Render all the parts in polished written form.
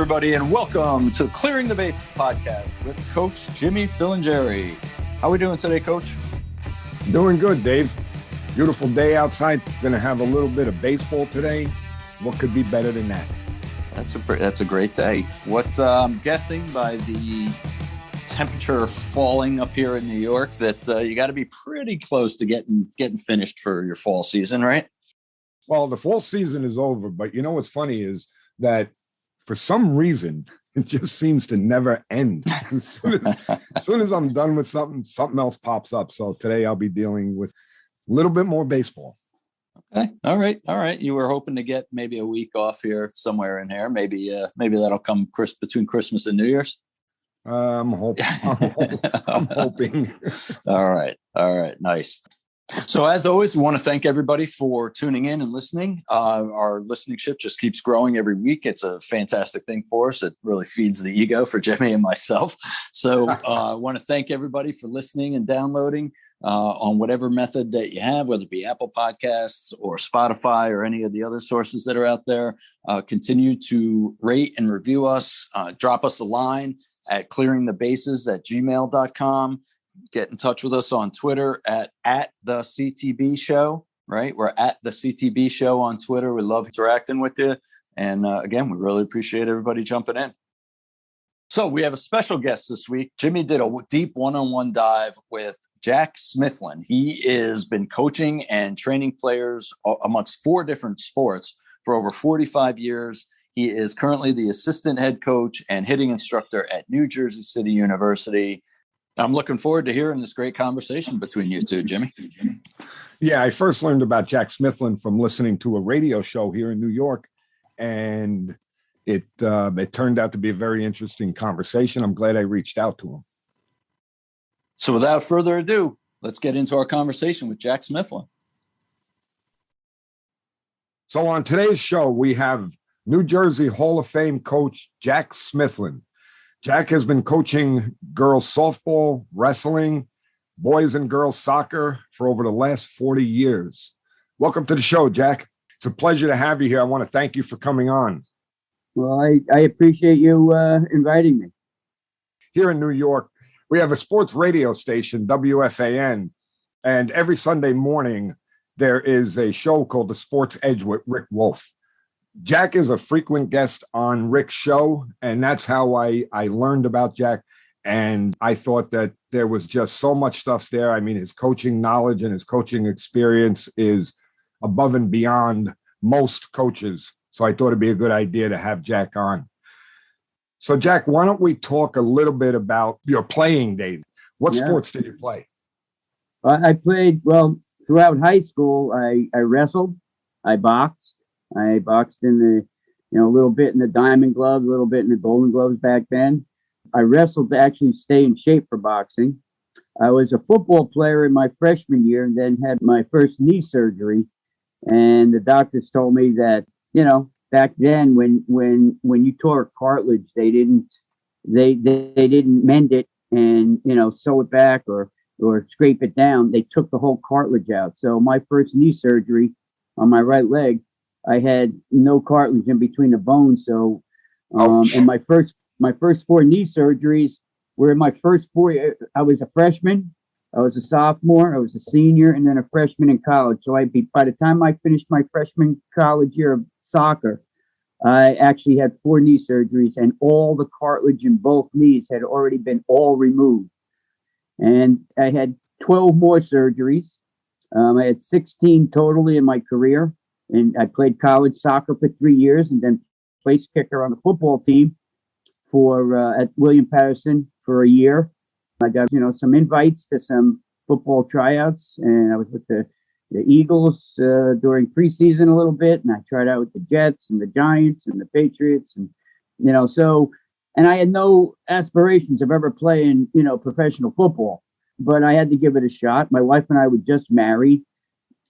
everybody, and welcome to Clearing the Bases podcast with Coach Jimmy Filingeri. How are we doing today, Coach? Doing good, Dave. Beautiful day outside. Going to have a little bit of baseball today. What could be better than that? That's a great day. What I'm guessing by the temperature falling up here in New York that you got to be pretty close to getting finished for your fall season, right? Well, the fall season is over, but you know what's funny is that for some reason it just seems to never end. As soon as I'm done with something else pops up. So today I'll be dealing with a little bit more baseball. Okay. All right. You were hoping to get maybe a week off here somewhere in here. Maybe that'll come between Christmas and New Year's. I'm hoping. All right. Nice. So as always, we want to thank everybody for tuning in and listening. Our listenership just keeps growing every week. It's a fantastic thing for us. It really feeds the ego for Jimmy and myself. So I want to thank everybody for listening and downloading on whatever method that you have, whether it be Apple Podcasts or Spotify or any of the other sources that are out there. Continue to rate and review us. Drop us a line at clearingthebases@gmail.com. Get in touch with us on Twitter at the CTB Show, right? We're at the CTB Show on Twitter. We love interacting with you. And again, we really appreciate everybody jumping in. So we have a special guest this week. Jimmy did a deep one-on-one dive with Jack Smithlin. He has been coaching and training players amongst 4 different sports for over 45 years. He is currently the assistant head coach and hitting instructor at New Jersey City University. I'm looking forward to hearing this great conversation between you two, Jimmy. Yeah, I first learned about Jack Smithlin from listening to a radio show here in New York, and it turned out to be a very interesting conversation. I'm glad I reached out to him. So without further ado, let's get into our conversation with Jack Smithlin. So on today's show, we have New Jersey Hall of Fame coach Jack Smithlin. Jack has been coaching girls softball, wrestling, boys and girls soccer for over the last 40 years. Welcome to the show, Jack. It's a pleasure to have you here. I want to thank you for coming on. Well, I appreciate you inviting me. Here in New York, we have a sports radio station, WFAN, and every Sunday morning there is a show called The Sports Edge with Rick Wolf. Jack is a frequent guest on Rick's show, and that's how I learned about Jack. And I thought that there was just so much stuff there. I mean, his coaching knowledge and his coaching experience is above and beyond most coaches. So I thought it'd be a good idea to have Jack on. So, Jack, why don't we talk a little bit about your playing days? What sports did you play? I played, throughout high school. I wrestled, I boxed. I boxed in a little bit in the diamond gloves, a little bit in the golden gloves back then. I wrestled to actually stay in shape for boxing. I was a football player in my freshman year and then had my first knee surgery. And the doctors told me that, back then when you tore cartilage, they didn't mend it and, sew it back or scrape it down. They took the whole cartilage out. So my first knee surgery on my right leg, I had no cartilage in between the bones. So, and my first 4 knee surgeries were in my first 4 years. I was a freshman, I was a sophomore, I was a senior, and then a freshman in college. So by the time I finished my freshman college year of soccer, I actually had 4 knee surgeries, and all the cartilage in both knees had already been all removed. And I had 12 more surgeries. I had 16 totally in my career. And I played college soccer for 3 years and then place kicker on the football team at William Patterson for a year. I got, some invites to some football tryouts, and I was with the Eagles during preseason a little bit, and I tried out with the Jets and the Giants and the Patriots, and and I had no aspirations of ever playing, professional football, but I had to give it a shot. My wife and I were just married.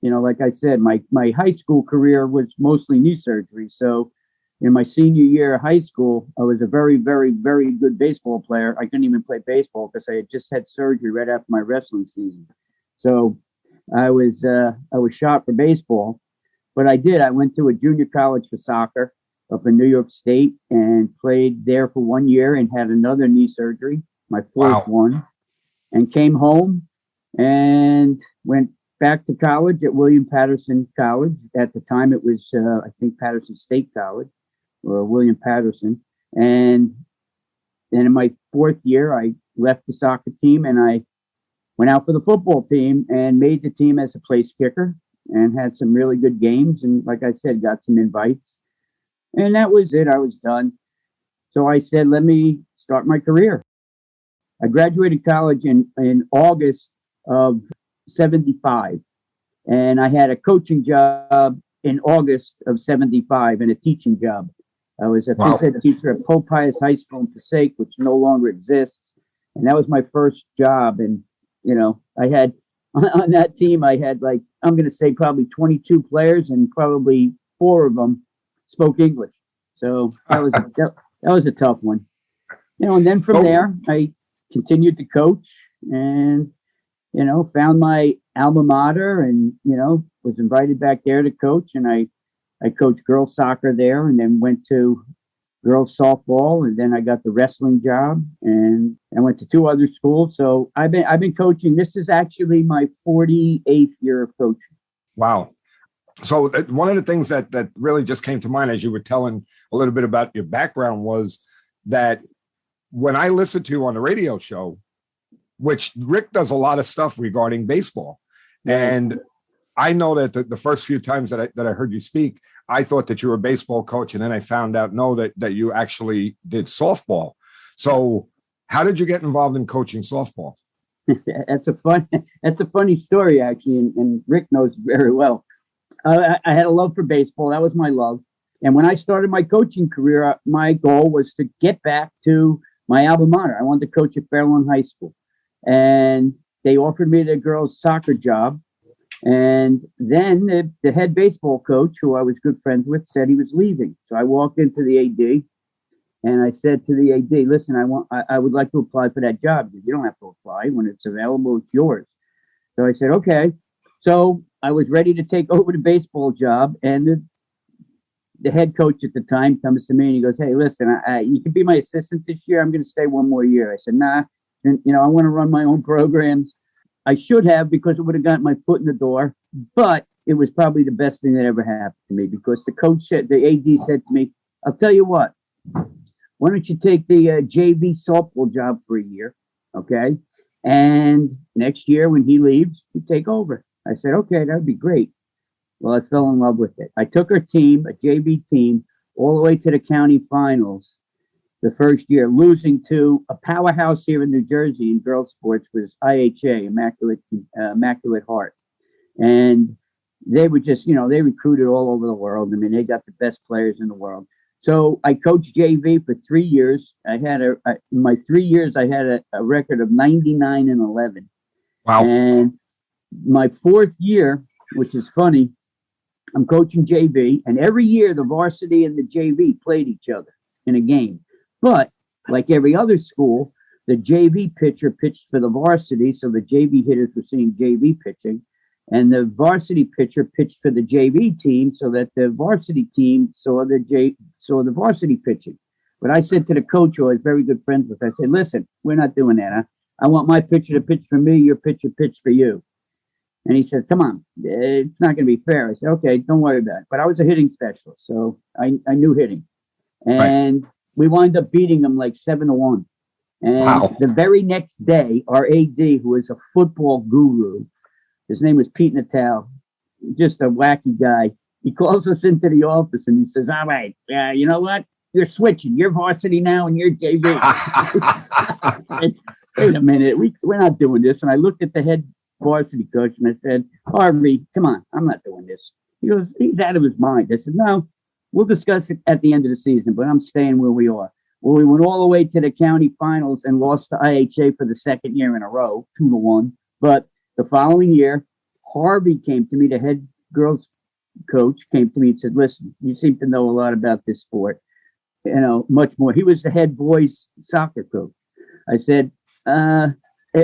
Like I said, my high school career was mostly knee surgery. So in my senior year of high school, I was a very, very, very good baseball player. I couldn't even play baseball because I had just had surgery right after my wrestling season. So I was shot for baseball, but I went to a junior college for soccer. up in New York State and played there for 1 year and had another knee surgery, my fourth one, and came home and went back to college at William Patterson College. At the time, it was, I think, Patterson State College or William Patterson. And then in my fourth year, I left the soccer team and I went out for the football team and made the team as a place kicker and had some really good games. And like I said, got some invites. And that was it. I was done. So I said, let me start my career. I graduated college in August of 75. And I had a coaching job in August of 75 and a teaching job. I was a phys ed teacher at Pope Pius High School in Passaic, which no longer exists. And that was my first job. And, you know, I had on that team, I had like, I'm going to say probably 22 players and probably 4 of them spoke English. So that was a tough one. You know, and then from there, I continued to coach and, you know, found my alma mater and, you know, was invited back there to coach. And I coached girls soccer there and then went to girls softball. And then I got the wrestling job and I went to 2 other schools. So I've been coaching. This is actually my 48th year of coaching. Wow. So one of the things that really just came to mind as you were telling a little bit about your background was that when I listened to you on the radio show, which Rick does a lot of stuff regarding baseball. And I know that the first few times that I heard you speak, I thought that you were a baseball coach. And then I found out, that you actually did softball. So how did you get involved in coaching softball? That's a funny story, actually. And Rick knows very well. I had a love for baseball. That was my love. And when I started my coaching career, my goal was to get back to my alma mater. I wanted to coach at Fairlawn High School. And they offered me the girls' soccer job. And then the head baseball coach, who I was good friends with, said he was leaving. So I walked into the AD and I said to the AD, listen, I would like to apply for that job. He said, you don't have to apply. When it's available, it's yours. So I said, okay. So I was ready to take over the baseball job. And the head coach at the time comes to me and he goes, hey, listen, you can be my assistant this year. I'm going to stay 1 more year. I said, nah, and, you know, I want to run my own programs. I should have, because it would have gotten my foot in the door, but it was probably the best thing that ever happened to me because the coach said, the AD said to me, I'll tell you what, why don't you take the JV softball job for a year, okay? And next year when he leaves, you take over. I said, okay, that'd be great. Well, I fell in love with it. I took our team, a JV team, all the way to the county finals the first year, losing to a powerhouse here in New Jersey in girls sports was IHA, Immaculate Heart. And they were just, you know, they recruited all over the world. I mean, they got the best players in the world. So I coached JV for 3 years. I had in my 3 years, I had a record of 99-11. Wow. And my 4th year, which is funny, I'm coaching JV, and every year the varsity and the JV played each other in a game. But like every other school, the JV pitcher pitched for the varsity, so the JV hitters were seeing JV pitching, and the varsity pitcher pitched for the JV team, so that the varsity team saw the varsity pitching. But I said to the coach, who I was very good friends with, I said, listen, we're not doing that. I want my pitcher to pitch for me, your pitcher pitch for you. And he said, come on, it's not going to be fair. I said, okay, don't worry about it. But I was a hitting specialist, so I knew hitting. And we wind up beating them like 7-1. And the very next day, our AD, who was a football guru, his name was Pete Natal, just a wacky guy. He calls us into the office and he says, all right, you know what? You're switching. You're varsity now and you're JV. Wait a minute. We're not doing this. And I looked at the head varsity coach and I said, Harvey, come on. I'm not doing this. He goes, he's out of his mind. I said, no, we'll discuss it at the end of the season, but I'm staying where we are. Well, we went all the way to the county finals and lost to IHA for the second year in a row, 2-1. But the following year, Harvey came to me, the head girls coach came to me and said, listen, you seem to know a lot about this sport, you know, much more. He was the head boys soccer coach. I said,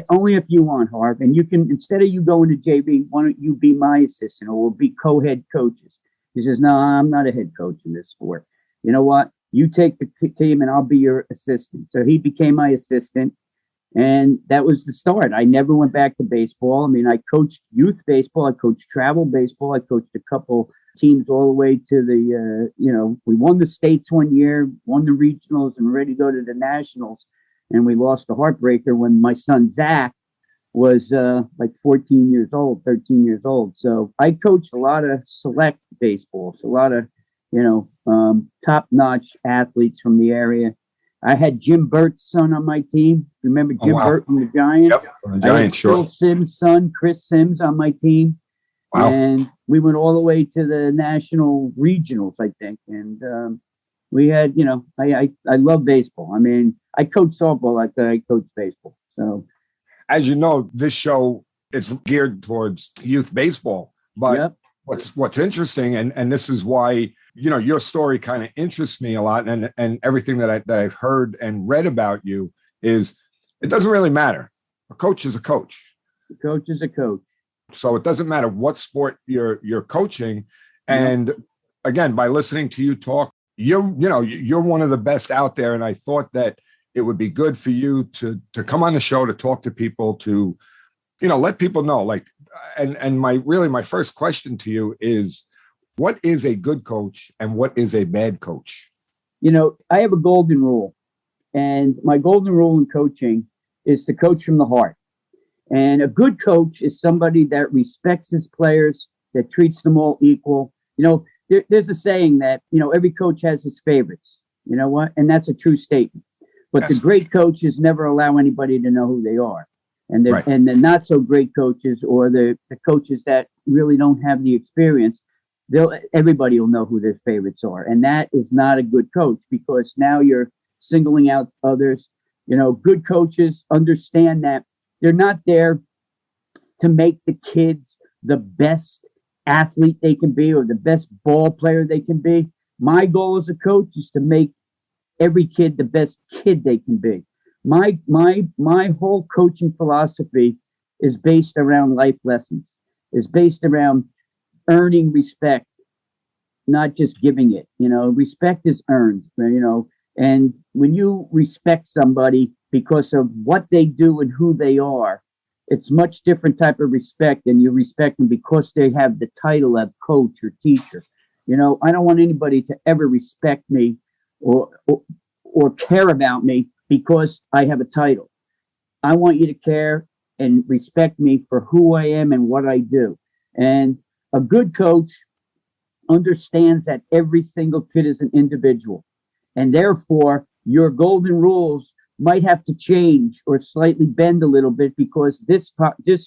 only if you want, Harv, and you can, instead of you going to JV, why don't you be my assistant or we'll be co-head coaches? He says, no, I'm not a head coach in this sport. you know what? You take the team and I'll be your assistant. So he became my assistant. And that was the start. I never went back to baseball. I mean, I coached youth baseball. I coached travel baseball. I coached a couple teams all the way to the, we won the states one year, won the regionals, and ready to go to the nationals. And we lost the heartbreaker when my son, Zach, was like 14 years old, 13 years old. So I coached a lot of select baseballs, a lot of, top-notch athletes from the area. I had Jim Burt's son on my team. Remember Jim Burt from the Giants? Yep, the Giants, sure. Phil Sims' son, Chris Sims, on my team. Wow. And we went all the way to the national regionals, I think. And we had, I love baseball. I mean, I coach softball like I coach baseball. So, as you know, this show, it's geared towards youth baseball. But what's interesting, and this is why, your story kind of interests me a lot, and everything that I've heard and read about you is it doesn't really matter. A coach is a coach. A coach is a coach. So it doesn't matter what sport you're coaching. And again, by listening to you talk, you're one of the best out there. And I thought that it would be good for you to come on the show to talk to people, to, let people know, like, and my first question to you is, what is a good coach and what is a bad coach? I have a golden rule, and my golden rule in coaching is to coach from the heart. And a good coach is somebody that respects his players, that treats them all equal. There's a saying that, every coach has his favorites, and that's a true statement. But the great coaches never allow anybody to know who they are. And and the not so great coaches, or the coaches that really don't have the experience, everybody will know who their favorites are. And that is not a good coach, because now you're singling out others. Good coaches understand that they're not there to make the kids the best athlete they can be or the best ball player they can be. My goal as a coach is to make every kid the best kid they can be. My whole coaching philosophy is based around life lessons, is based around earning respect, not just giving it. Respect is earned, and when you respect somebody because of what they do and who they are, it's much different type of respect than you respect them because they have the title of coach or teacher. I don't want anybody to ever respect me or care about me because I have a title. I want you to care and respect me for who I am and what I do. And a good coach understands that every single kid is an individual. And therefore, your golden rules might have to change or slightly bend a little bit, because this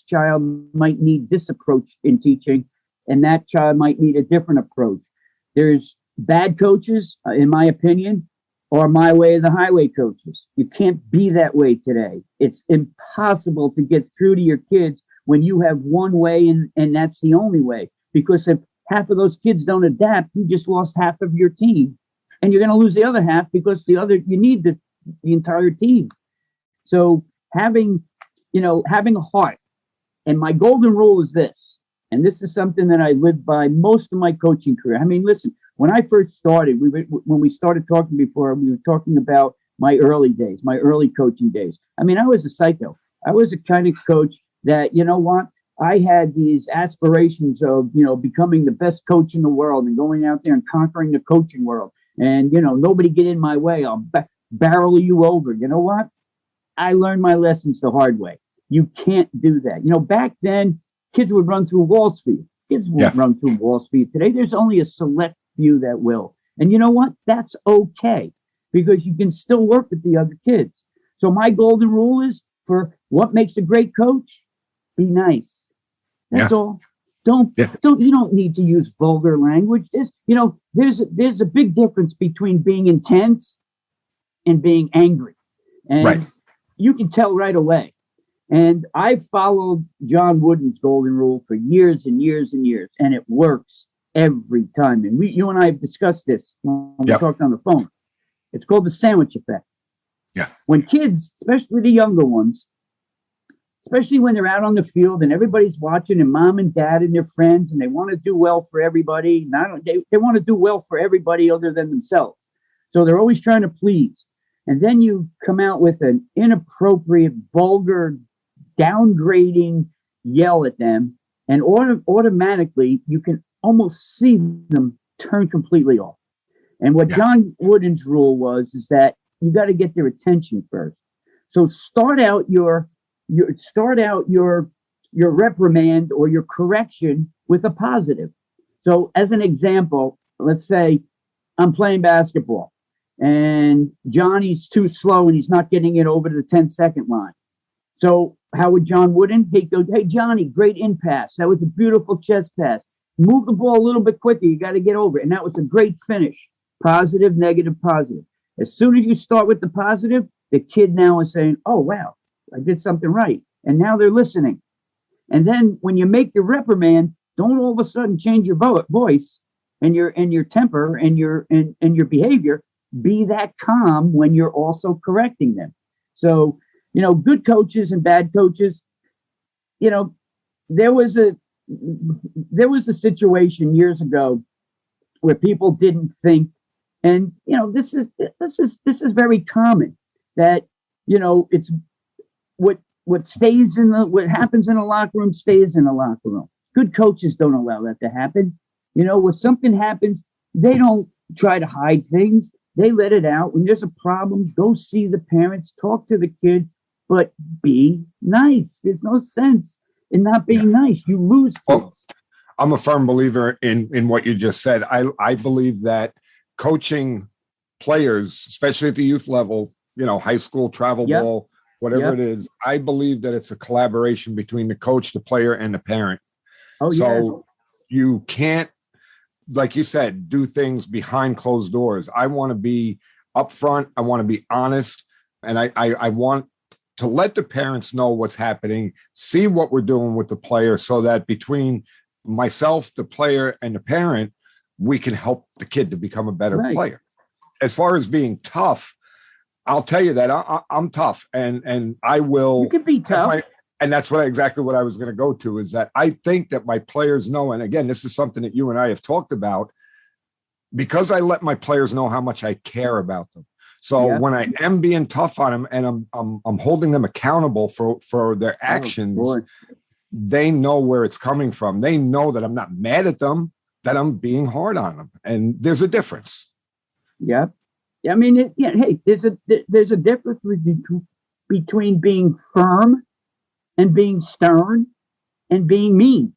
child might need this approach in teaching, and that child might need a different approach. There's bad coaches, in my opinion, or my way of the highway coaches. You can't be that way today. It's impossible to get through to your kids when you have one way and that's the only way. Because if half of those kids don't adapt, you just lost half of your team. And you're going to lose the other half because you need the entire team. So having a heart. And my golden rule is this, and this is something that I lived by most of my coaching career. I mean, listen, when I first started, when we started talking before, we were talking about my early days, my early coaching days. I mean, I was a psycho. I was a kind of coach that, I had these aspirations of, becoming the best coach in the world and going out there and conquering the coaching world. And, nobody get in my way. I'll barrel you over. You know what? I learned my lessons the hard way. You can't do that. Back then, kids would run through wall speed. Kids won't run through wall speed. Today, there's only a select few that will. And you know what? That's okay, because you can still work with the other kids. So my golden rule is, for what makes a great coach, be nice. That's all. You don't need to use vulgar language. There's a big difference between being intense and being angry. And you can tell right away. And I've followed John Wooden's golden rule for years and years and years, and it works every time. And you and I have discussed this when we talked on the phone. It's called the sandwich effect. Yeah. When kids, especially the younger ones, especially when they're out on the field and everybody's watching, and mom and dad and their friends, and they want to do well for everybody. They want to do well for everybody other than themselves. So they're always trying to please. And then you come out with an inappropriate, vulgar, downgrading yell at them, and automatically you can almost see them turn completely off. And what John Wooden's rule was is that you got to get their attention first. So start out your reprimand or your correction with a positive. So as an example, let's say I'm playing basketball and Johnny's too slow and he's not getting it over to the 10-second line. So how would John Wooden? He'd go, hey, Johnny, great in pass. That was a beautiful chest pass. Move the ball a little bit quicker. You got to get over it. And that was a great finish. Positive, negative, positive. As soon as you start with the positive, the kid now is saying, oh, wow, I did something right. And now they're listening. And then when you make the reprimand, don't all of a sudden change your voice and your temper and your behavior. Be that calm when you're also correcting them. So, good coaches and bad coaches, there was a situation years ago where people didn't think, and this is very common, that it's what happens in a locker room stays in a locker room. Good coaches don't allow that to happen. When something happens, they don't try to hide things. They let it out. When there's a problem, go see the parents, talk to the kid, but be nice. There's no sense in not being nice. You lose kids. Well, I'm a firm believer in what you just said. I believe that coaching players, especially at the youth level, high school, travel ball, whatever it is, I believe that it's a collaboration between the coach, the player, and the parent. So you can't, like you said, do things behind closed doors. I want to be upfront. I want to be honest. And I want to let the parents know what's happening, see what we're doing with the player, so that between myself, the player, and the parent, we can help the kid to become a better player. As far as being tough, I'll tell you that I'm tough, and I will. You can be tough. And that's exactly what I was going to go to, is that I think that my players know, and again, this is something that you and I have talked about, because I let my players know how much I care about them. So when I am being tough on them and I'm holding them accountable for their actions, they know where it's coming from. They know that I'm not mad at them, that I'm being hard on them, and there's a difference. Yeah, I mean, hey, there's a difference between being firm and being stern and being mean.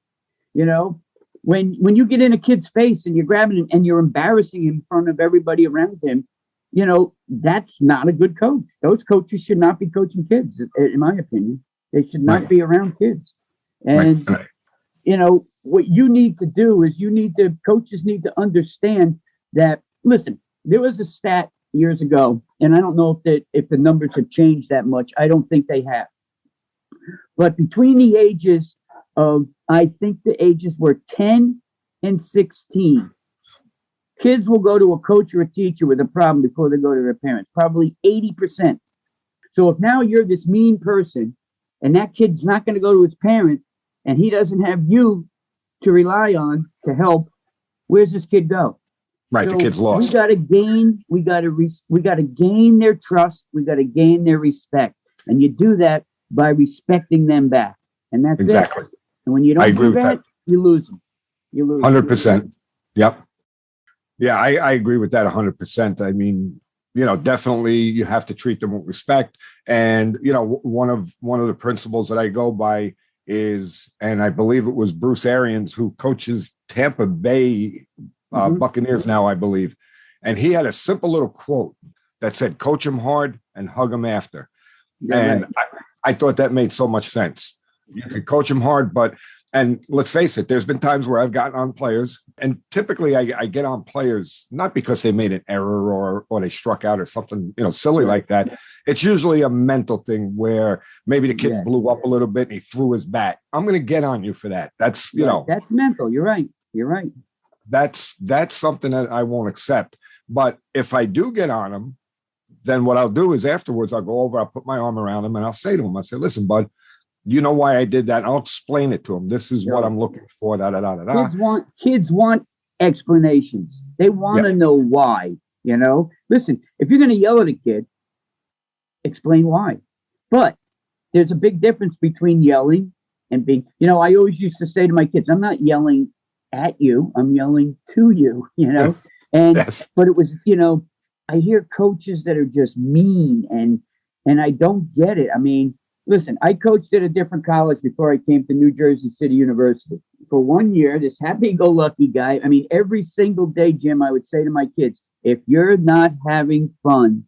When you get in a kid's face and you're grabbing him and you're embarrassing him in front of everybody around him, that's not a good coach. Those coaches should not be coaching kids, in my opinion. They should not be around kids. And, what you need to do is coaches need to understand that, listen, there was a stat years ago, and I don't know if the numbers have changed that much. I don't think they have. But between the ages of, I think the ages were 10 and 16, kids will go to a coach or a teacher with a problem before they go to their parents, probably 80%. So if now you're this mean person and that kid's not going to go to his parent and he doesn't have you to rely on to help, where's this kid go? Right, so the kid's lost. We got to gain their trust. We got to gain their respect. And you do that by respecting them back. And that's exactly. And when you don't do that, you lose them. You lose 100%. Yep. Yeah, I agree with that 100%. I mean, definitely you have to treat them with respect. And, one of the principles that I go by is, and I believe it was Bruce Arians, who coaches Tampa Bay Buccaneers now, I believe. And he had a simple little quote that said, coach them hard and hug them after. And I thought that made so much sense. You can coach them hard, and let's face it, there's been times where I've gotten on players, and typically I get on players not because they made an error or they struck out or something, silly like that. It's usually a mental thing where maybe the kid blew up a little bit and he threw his bat. I'm going to get on you for that. That's, that's mental. You're right. That's something that I won't accept. But if I do get on them, then what I'll do is afterwards I'll go over, I'll put my arm around him and I'll say to him, I say, listen, bud, you know why I did that? I'll explain it to him. This is what I'm looking for. Kids want explanations. They want to know why. Listen, if you're going to yell at a kid, explain why. But there's a big difference between yelling and being, I always used to say to my kids, I'm not yelling at you, I'm yelling to you, and, Yes. but it was, I hear coaches that are just mean and I don't get it. I mean, listen, I coached at a different college before I came to New Jersey City University. For 1 year, this happy-go-lucky guy, I mean, every single day, Jim, I would say to my kids, if you're not having fun,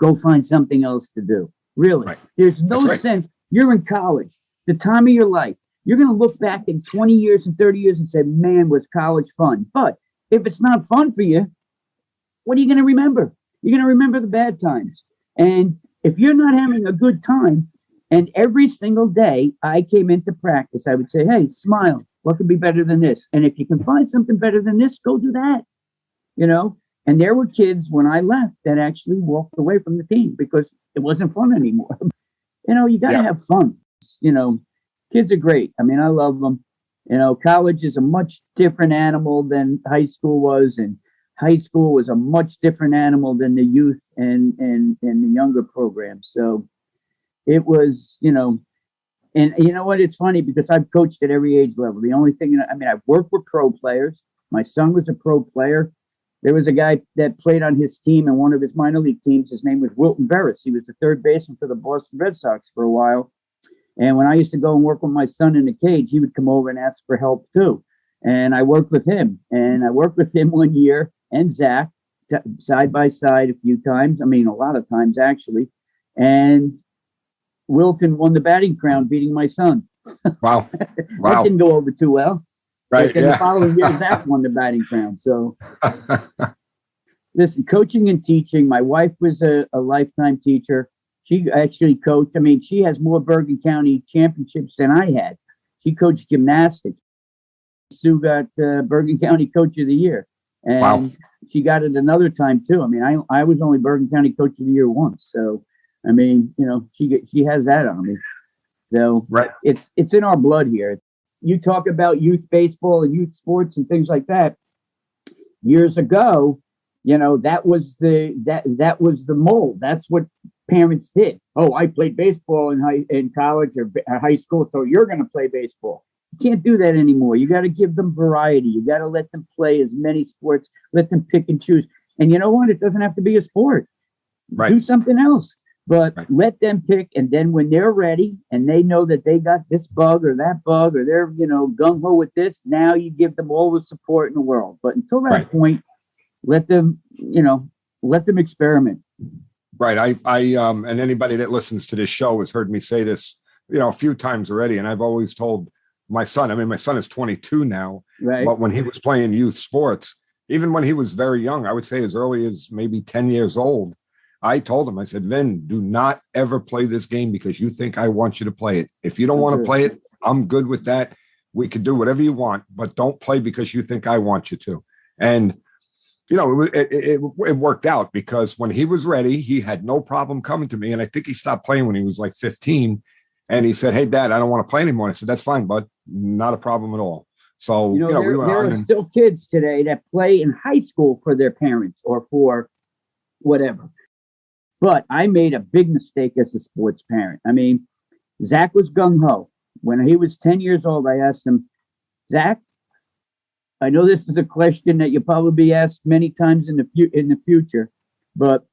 go find something else to do. Really. Right. There's no That's right. sense. You're in college, the time of your life. You're going to look back in 20 years and 30 years and say, man, was college fun? But if it's not fun for you, what are you going to remember? You're going to remember the bad times. And if you're not having a good time, and every single day I came into practice, I would say, hey, smile. What could be better than this? And if you can find something better than this, go do that. And there were kids when I left that actually walked away from the team because it wasn't fun anymore. You got to have fun. Kids are great. I mean, I love them. College is a much different animal than high school was, and high school was a much different animal than the youth and the younger programs. So it was, and you know what? It's funny because I've coached at every age level. The only thing, I've worked with pro players. My son was a pro player. There was a guy that played on his team and one of his minor league teams. His name was Wilton Veras. He was the third baseman for the Boston Red Sox for a while. And when I used to go and work with my son in the cage, he would come over and ask for help too. And I worked with him. And I worked with him 1 year and Zach side by side a few times. I mean, a lot of times actually. And Wilton won the batting crown, beating my son. Wow. That didn't go over too well. Right. But then the following year, Zach won the batting crown. So, listen, coaching and teaching. My wife was a lifetime teacher. She actually coached. I mean, she has more Bergen County championships than I had. She coached gymnastics. Sue got Bergen County Coach of the Year. And she got it another time, too. I mean, I was only Bergen County Coach of the Year once. So, I mean, she has that on me. So, right. It's in our blood here. You talk about youth baseball and youth sports and things like that. Years ago, that was the mold. That's what parents did. Oh, I played baseball in college or high school, so you're going to play baseball. You can't do that anymore. You got to give them variety. You got to let them play as many sports. Let them pick and choose. And you know what? It doesn't have to be a sport. Right. Do something else. But let them pick, and then when they're ready and they know that they got this bug or that bug or they're, gung-ho with this, now you give them all the support in the world. But until that point, let them experiment. Right. I and anybody that listens to this show has heard me say this, a few times already. And I've always told my son, my son is 22 now, right? But when he was playing youth sports, even when he was very young, I would say as early as maybe 10 years old, I told him, I said, Vin, do not ever play this game because you think I want you to play it. If you don't want to play it, I'm good with that. We could do whatever you want, but don't play because you think I want you to. And, it worked out because when he was ready, he had no problem coming to me. And I think he stopped playing when he was like 15. And he said, hey, Dad, I don't want to play anymore. I said, that's fine, bud. Not a problem at all. So, there are still kids today that play in high school for their parents or for whatever. But I made a big mistake as a sports parent. I mean, Zach was gung-ho. When he was 10 years old, I asked him, Zach, I know this is a question that you'll probably be asked many times in the future, but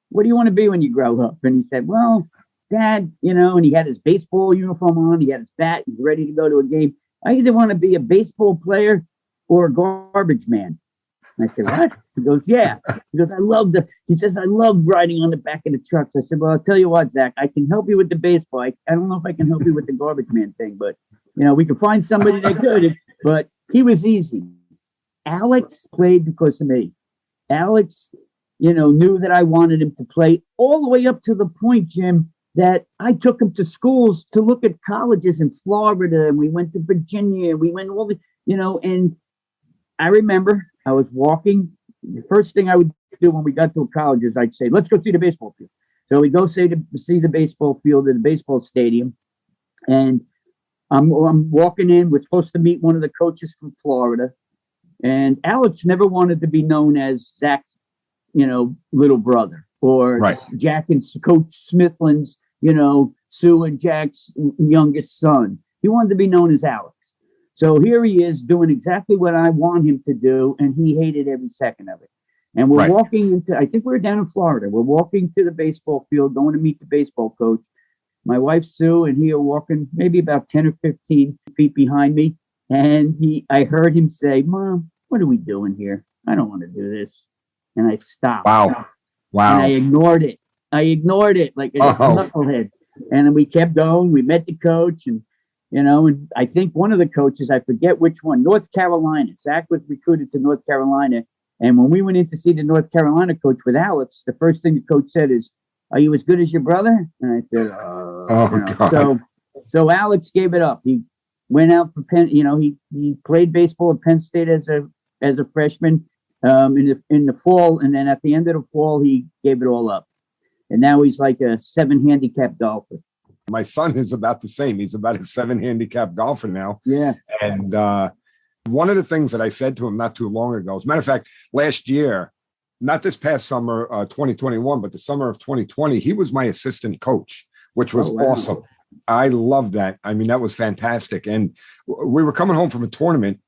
what do you want to be when you grow up? And he said, well, Dad, and he had his baseball uniform on, he had his bat, he's ready to go to a game. I either want to be a baseball player or a garbage man. And I said, what? He goes, yeah. He goes, I love riding on the back of the trucks. I said, well, I'll tell you what, Zach, I can help you with the baseball. I don't know if I can help you with the garbage man thing, but, we can find somebody that could. But he was easy. Alex played because of me. Alex, knew that I wanted him to play all the way up to the point, Jim, that I took him to schools to look at colleges in Florida, and we went to Virginia, we went all the, and I remember I was walking. The first thing I would do when we got to a college is I'd say, let's go see the baseball field. So we go see the baseball field at the baseball stadium. And I'm walking in. We're supposed to meet one of the coaches from Florida. And Alex never wanted to be known as Zach's, little brother, or Right. Jack and Coach Smithlin's, Sue and Jack's youngest son. He wanted to be known as Alex. So here he is doing exactly what I want him to do, and he hated every second of it. And we're Right. walking into, I think we're down in Florida. We're walking to the baseball field, going to meet the baseball coach. My wife, Sue, and he are walking maybe about 10 or 15 feet behind me. And I heard him say, "Mom, what are we doing here? I don't want to do this." And I stopped. Wow. And I ignored it. Like a knucklehead. And then we kept going. We met the coach, and and I think one of the coaches, I forget which one, North Carolina. Zach was recruited to North Carolina. And when we went in to see the North Carolina coach with Alex, the first thing the coach said is, "Are you as good as your brother?" And I said, God. So Alex gave it up. He went out for Penn. He played baseball at Penn State as a freshman in the fall, and then at the end of the fall, he gave it all up. And now he's like a 7 handicap golfer. My son is about the same. He's about a 7 handicap golfer now. Yeah. And one of the things that I said to him not too long ago, as a matter of fact, last year, not this past summer, 2021, but the summer of 2020, he was my assistant coach, which was awesome. I loved that. I mean, that was fantastic. And we were coming home from a tournament,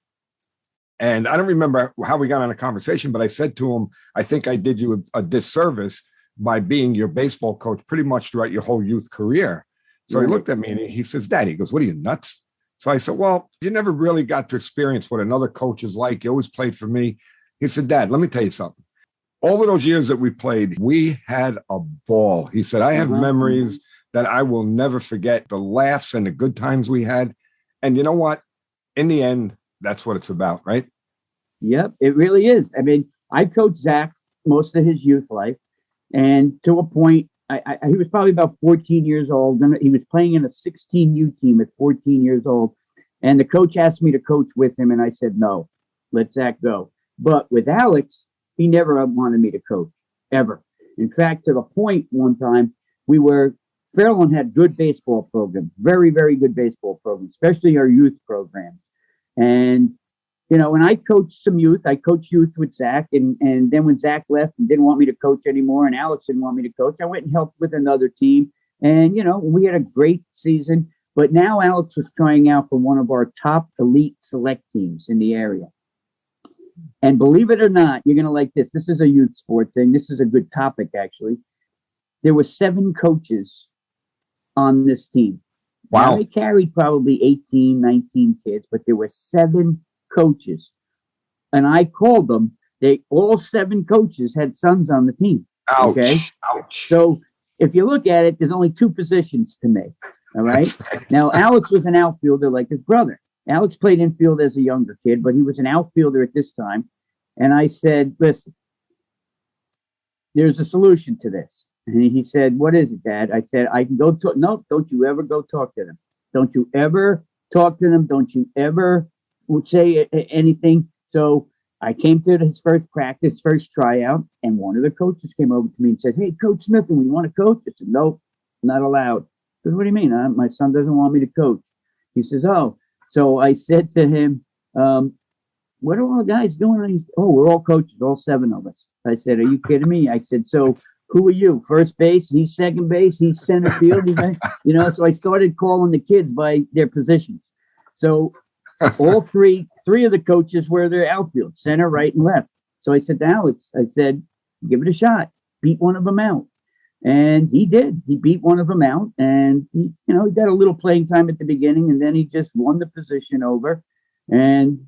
and I don't remember how we got on a conversation, but I said to him, "I think I did you a disservice by being your baseball coach pretty much throughout your whole youth career." So he looked at me and he says, "Dad," he goes, "what are you, nuts?" So I said, "Well, you never really got to experience what another coach is like. You always played for me." He said, "Dad, let me tell you something. All of those years that we played, we had a ball." He said, "I have memories that I will never forget, the laughs and the good times we had. And you know what? In the end, that's what it's about, right?" Yep, it really is. I mean, I coached Zach most of his youth life. And to a point, he was probably about 14 years old. He was playing in a 16U team at 14 years old. And the coach asked me to coach with him. And I said, "No, let Zach go." But with Alex, he never wanted me to coach, ever. In fact, to the point one time, Fairlawn had good baseball programs, very, very good baseball programs, especially our youth program. And when I coached some youth, I coached youth with Zach. And then when Zach left and didn't want me to coach anymore, and Alex didn't want me to coach, I went and helped with another team. And, we had a great season. But now Alex was trying out for one of our top elite select teams in the area. And believe it or not, you're going to like this. This is a youth sport thing. This is a good topic, actually. There were 7 coaches on this team. Wow. Now, they carried probably 18, 19 kids, but there were 7 coaches. And I called them. All 7 coaches had sons on the team. Ouch. Okay. Ouch. So if you look at it, there's only 2 positions to make. All right. Now, Alex was an outfielder like his brother. Alex played infield as a younger kid, but he was an outfielder at this time. And I said, "Listen, there's a solution to this." And he said, "What is it, Dad?" I said, "I can go talk." "No, don't you ever go talk to them. Don't you ever talk to them. Don't you ever say anything." So I came to his first practice, first tryout, and one of the coaches came over to me and said, "Hey, Coach Smithlin, you want to coach?" I said, "Nope, not allowed." I said, "What do you mean? My son doesn't want me to coach." He says, "Oh." So I said to him, "What are all the guys doing?" "Oh, we're all coaches, all 7 of us." I said, "Are you kidding me?" I said, "So who are you? First base? He's second base. He's center field." So I started calling the kids by their positions. So all three of the coaches were their outfield, center, right, and left. So I said to Alex, I said, "Give it a shot. Beat one of them out." And he did. He beat one of them out, and he got a little playing time at the beginning, and then he just won the position over. And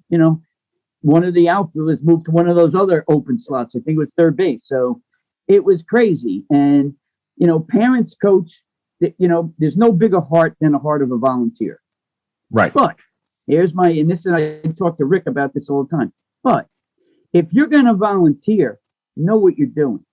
one of the outfielders moved to one of those other open slots. I think it was third base. So it was crazy. And parents coach. There's no bigger heart than the heart of a volunteer. Right. But I talk to Rick about this all the time. But if you're going to volunteer, know what you're doing.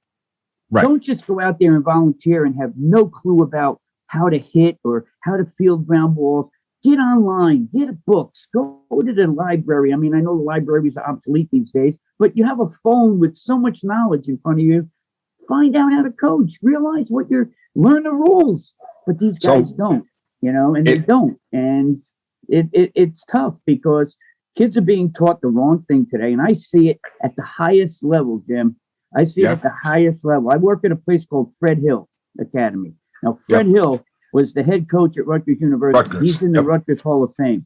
Right. Don't just go out there and volunteer and have no clue about how to hit or how to field ground balls. Get online, get books, go to the library. I mean, I know the libraries are obsolete these days, but you have a phone with so much knowledge in front of you. Find out how to coach. Realize learn the rules. But these guys don't, and they don't. And it's tough because Kids are being taught the wrong thing today, and I see it at the highest level, Jim. I see it at the highest level. I work at a place called Fred Hill Academy. Now, Fred Hill was the head coach at Rutgers University. He's in the Rutgers Hall of Fame.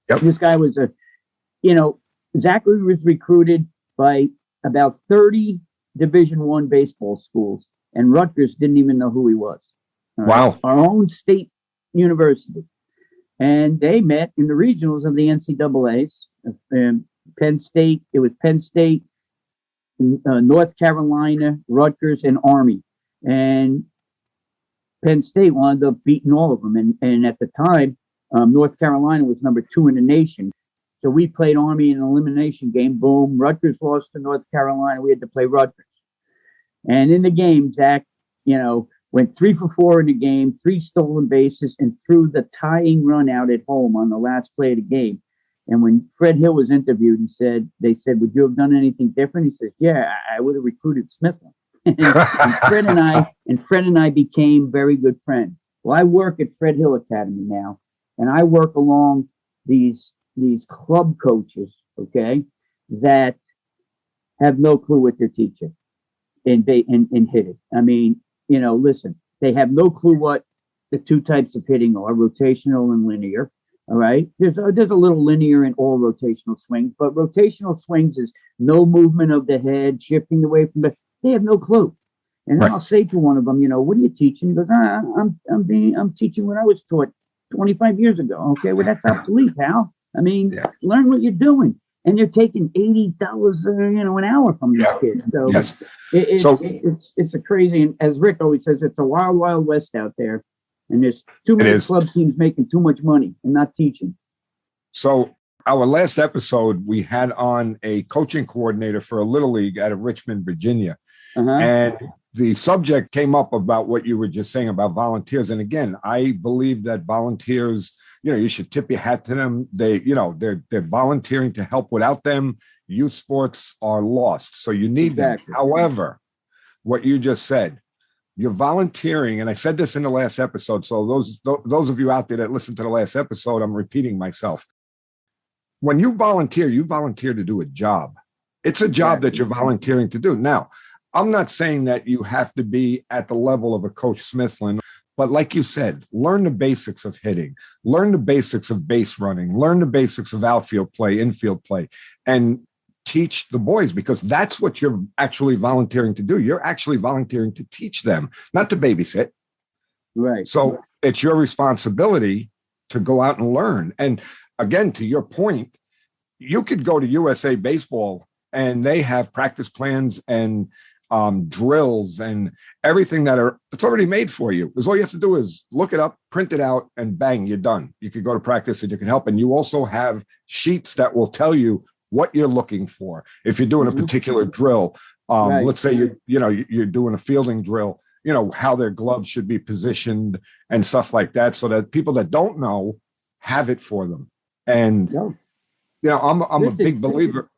This guy was Zachary was recruited by about 30 Division I baseball schools, and Rutgers didn't even know who he was. Wow. Our own state university. And they met in the regionals of the NCAAs. Penn State, it was Penn State, North Carolina, Rutgers, and Army. And Penn State wound up beating all of them. And at the time, North Carolina was number 2 in the nation. So we played Army in an elimination game. Boom. Rutgers lost to North Carolina. We had to play Rutgers. And in the game, Zach, went 3 for 4 in the game, 3 stolen bases, and threw the tying run out at home on the last play of the game. And when Fred Hill was interviewed, they said, would you have done anything different? He says, yeah, I would have recruited Smithlin. and Fred and I became very good friends. Well, I work at Fred Hill Academy now, and I work along these club coaches, okay, that have no clue what they're teaching in hitting. I mean, listen, they have no clue what the 2 types of hitting are, rotational and linear. All right. There's a little linear in all rotational swings, but rotational swings is no movement of the head, shifting away from they have no clue. And then I'll say to one of them, what are you teaching? He goes, I'm teaching what I was taught 25 years ago. Okay, well, that's obsolete, pal. I mean, learn what you're doing. And they're taking $80 an hour from these kids. So it's a crazy, and as Rick always says, it's a wild, wild west out there. And there's too many club teams making too much money and not teaching. So our last episode, we had on a coaching coordinator for a Little League out of Richmond, Virginia. And the subject came up about what you were just saying about volunteers. And again, I believe that volunteers, you should tip your hat to them. They're volunteering to help. Without them, youth sports are lost. So you need them. However, what you just said, you're volunteering, and I said this in the last episode, so those of you out there that listened to the last episode, I'm repeating myself. When you volunteer to do a job. It's a job that you're volunteering to do. Now, I'm not saying that you have to be at the level of a Coach Smithlin, but like you said, learn the basics of hitting, learn the basics of base running, learn the basics of outfield play, infield play, and teach the boys, because that's what you're actually volunteering to do. You're actually volunteering to teach them, not to babysit. Right. So it's your responsibility to go out and learn. And again, to your point, you could go to USA Baseball and they have practice plans and drills and everything it's already made for you. Because all you have to do is look it up, print it out, and bang, you're done. You could go to practice and you can help. And you also have sheets that will tell you what you're looking for. If you're doing a particular drill, let's say you're doing a fielding drill, how their gloves should be positioned and stuff like that, so that people that don't know have it for them. And I'm a big believer.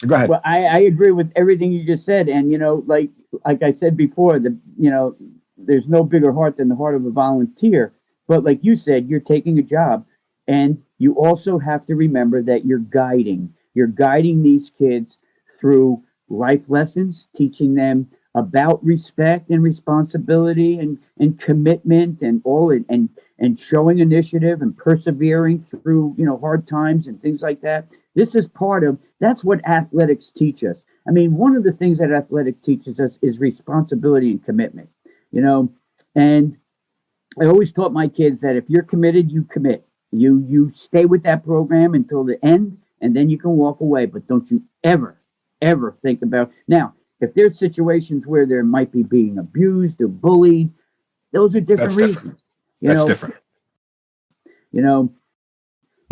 Go ahead. Well, I agree with everything you just said, and like I said before, there's no bigger heart than the heart of a volunteer. But like you said, you're taking a job, and you also have to remember that you're guiding. You're guiding these kids through life lessons, teaching them about respect and responsibility and commitment and all and showing initiative and persevering through hard times and things like that. This is that's what athletics teach us. I mean, one of the things that athletics teaches us is responsibility and commitment. And I always taught my kids that if you're committed, you commit. You stay with that program until the end. And then you can walk away, but don't you ever think about now. If there's situations where there might be being abused or bullied, those are different reasons. That's different.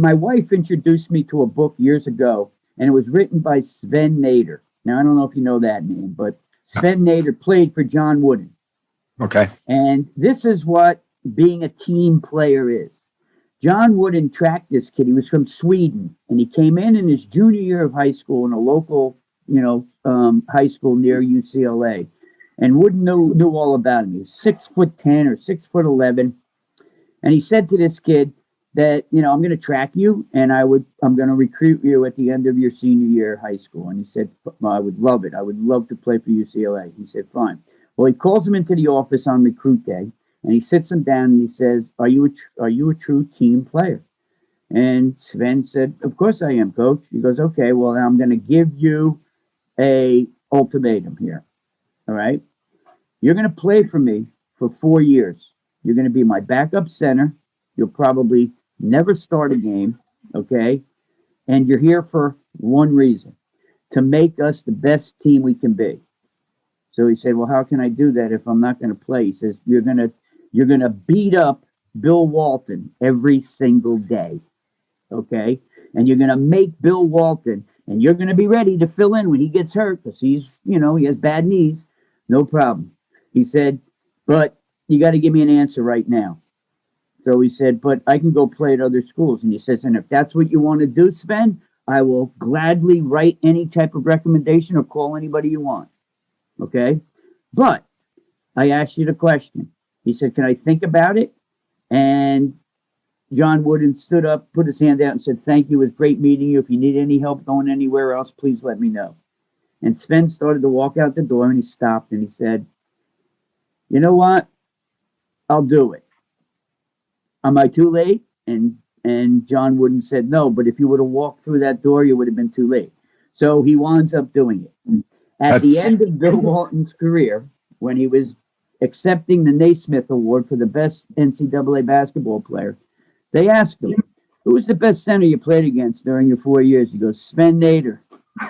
My wife introduced me to a book years ago, and it was written by Sven Nader. Now I don't know if you know that name, but Sven Nader played for John Wooden. Okay. And this is what being a team player is. John Wooden tracked this kid. He was from Sweden, and he came in his junior year of high school in a local, high school near UCLA. And Wooden knew all about him. He was 6'10" or 6'11", and he said to this kid, that, I'm going to track you and I'm going to recruit you at the end of your senior year of high school. And he said, I would love it. I would love to play for UCLA. He said, fine. Well, he calls him into the office on recruit day and he sits him down and he says, are you a true team player? And Sven said, of course I am, coach. He goes, okay, well, I'm going to give you a ultimatum here. All right. You're going to play for me for 4 years. You're going to be my backup center. You'll probably never start a game. Okay. And you're here for one reason, to make us the best team we can be. So he said, well, how can I do that if I'm not going to play? He says, you're going to beat up Bill Walton every single day. Okay. And you're going to make Bill Walton, and you're going to be ready to fill in when he gets hurt because he has bad knees. No problem. He said, but you got to give me an answer right now. So he said, but I can go play at other schools. And he says, and if that's what you want to do, Sven, I will gladly write any type of recommendation or call anybody you want. Okay. But I asked you the question. He said, can I think about it? And John Wooden stood up, put his hand out and said, thank you. It was great meeting you. If you need any help going anywhere else, please let me know. And Sven started to walk out the door and he stopped and he said, you know what? I'll do it. Am I too late? And John Wooden said, no, but if you would have walked through that door, you would have been too late. So he winds up doing it. At the end of Bill Walton's career, when he was accepting the Naismith Award for the best NCAA basketball player, they asked him, who was the best center you played against during your 4 years? He goes, Sven Nader.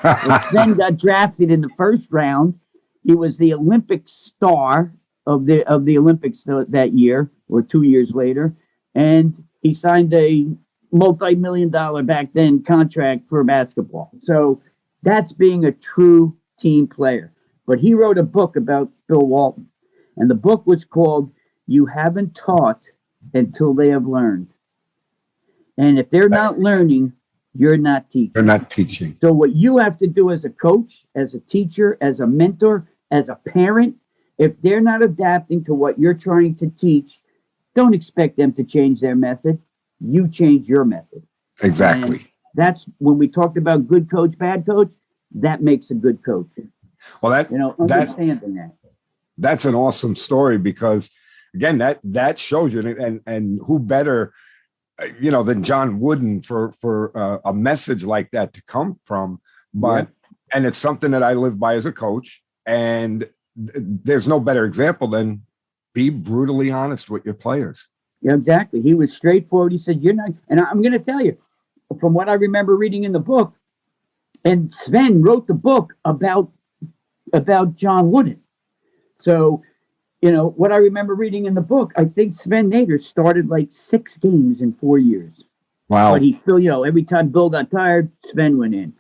Well, Sven got drafted in the first round. He was the Olympic star of the Olympics that year or 2 years later. And he signed a multi-million-dollar back then contract for basketball. So that's being a true team player. But he wrote a book about Bill Walton. And the book was called You Haven't Taught Until They Have Learned. And if they're not learning, you're not teaching. They're not teaching. So what you have to do as a coach, as a teacher, as a mentor, as a parent, if they're not adapting to what you're trying to teach, don't expect them to change their method. You change your method. Exactly. And that's when we talked about good coach, bad coach, that makes a good coach. Well, understanding that. That's an awesome story because, again, that shows you, and who better, than John Wooden for a message like that to come from. But and it's something that I live by as a coach, and there's no better example than be brutally honest with your players. Yeah, exactly. He was straightforward. He said, you're not, and I'm going to tell you, from what I remember reading in the book, and Sven wrote the book about John Wooden. So, what I remember reading in the book, I think Sven Nader started like 6 games in 4 years. Wow. But he still, every time Bill got tired, Sven went in.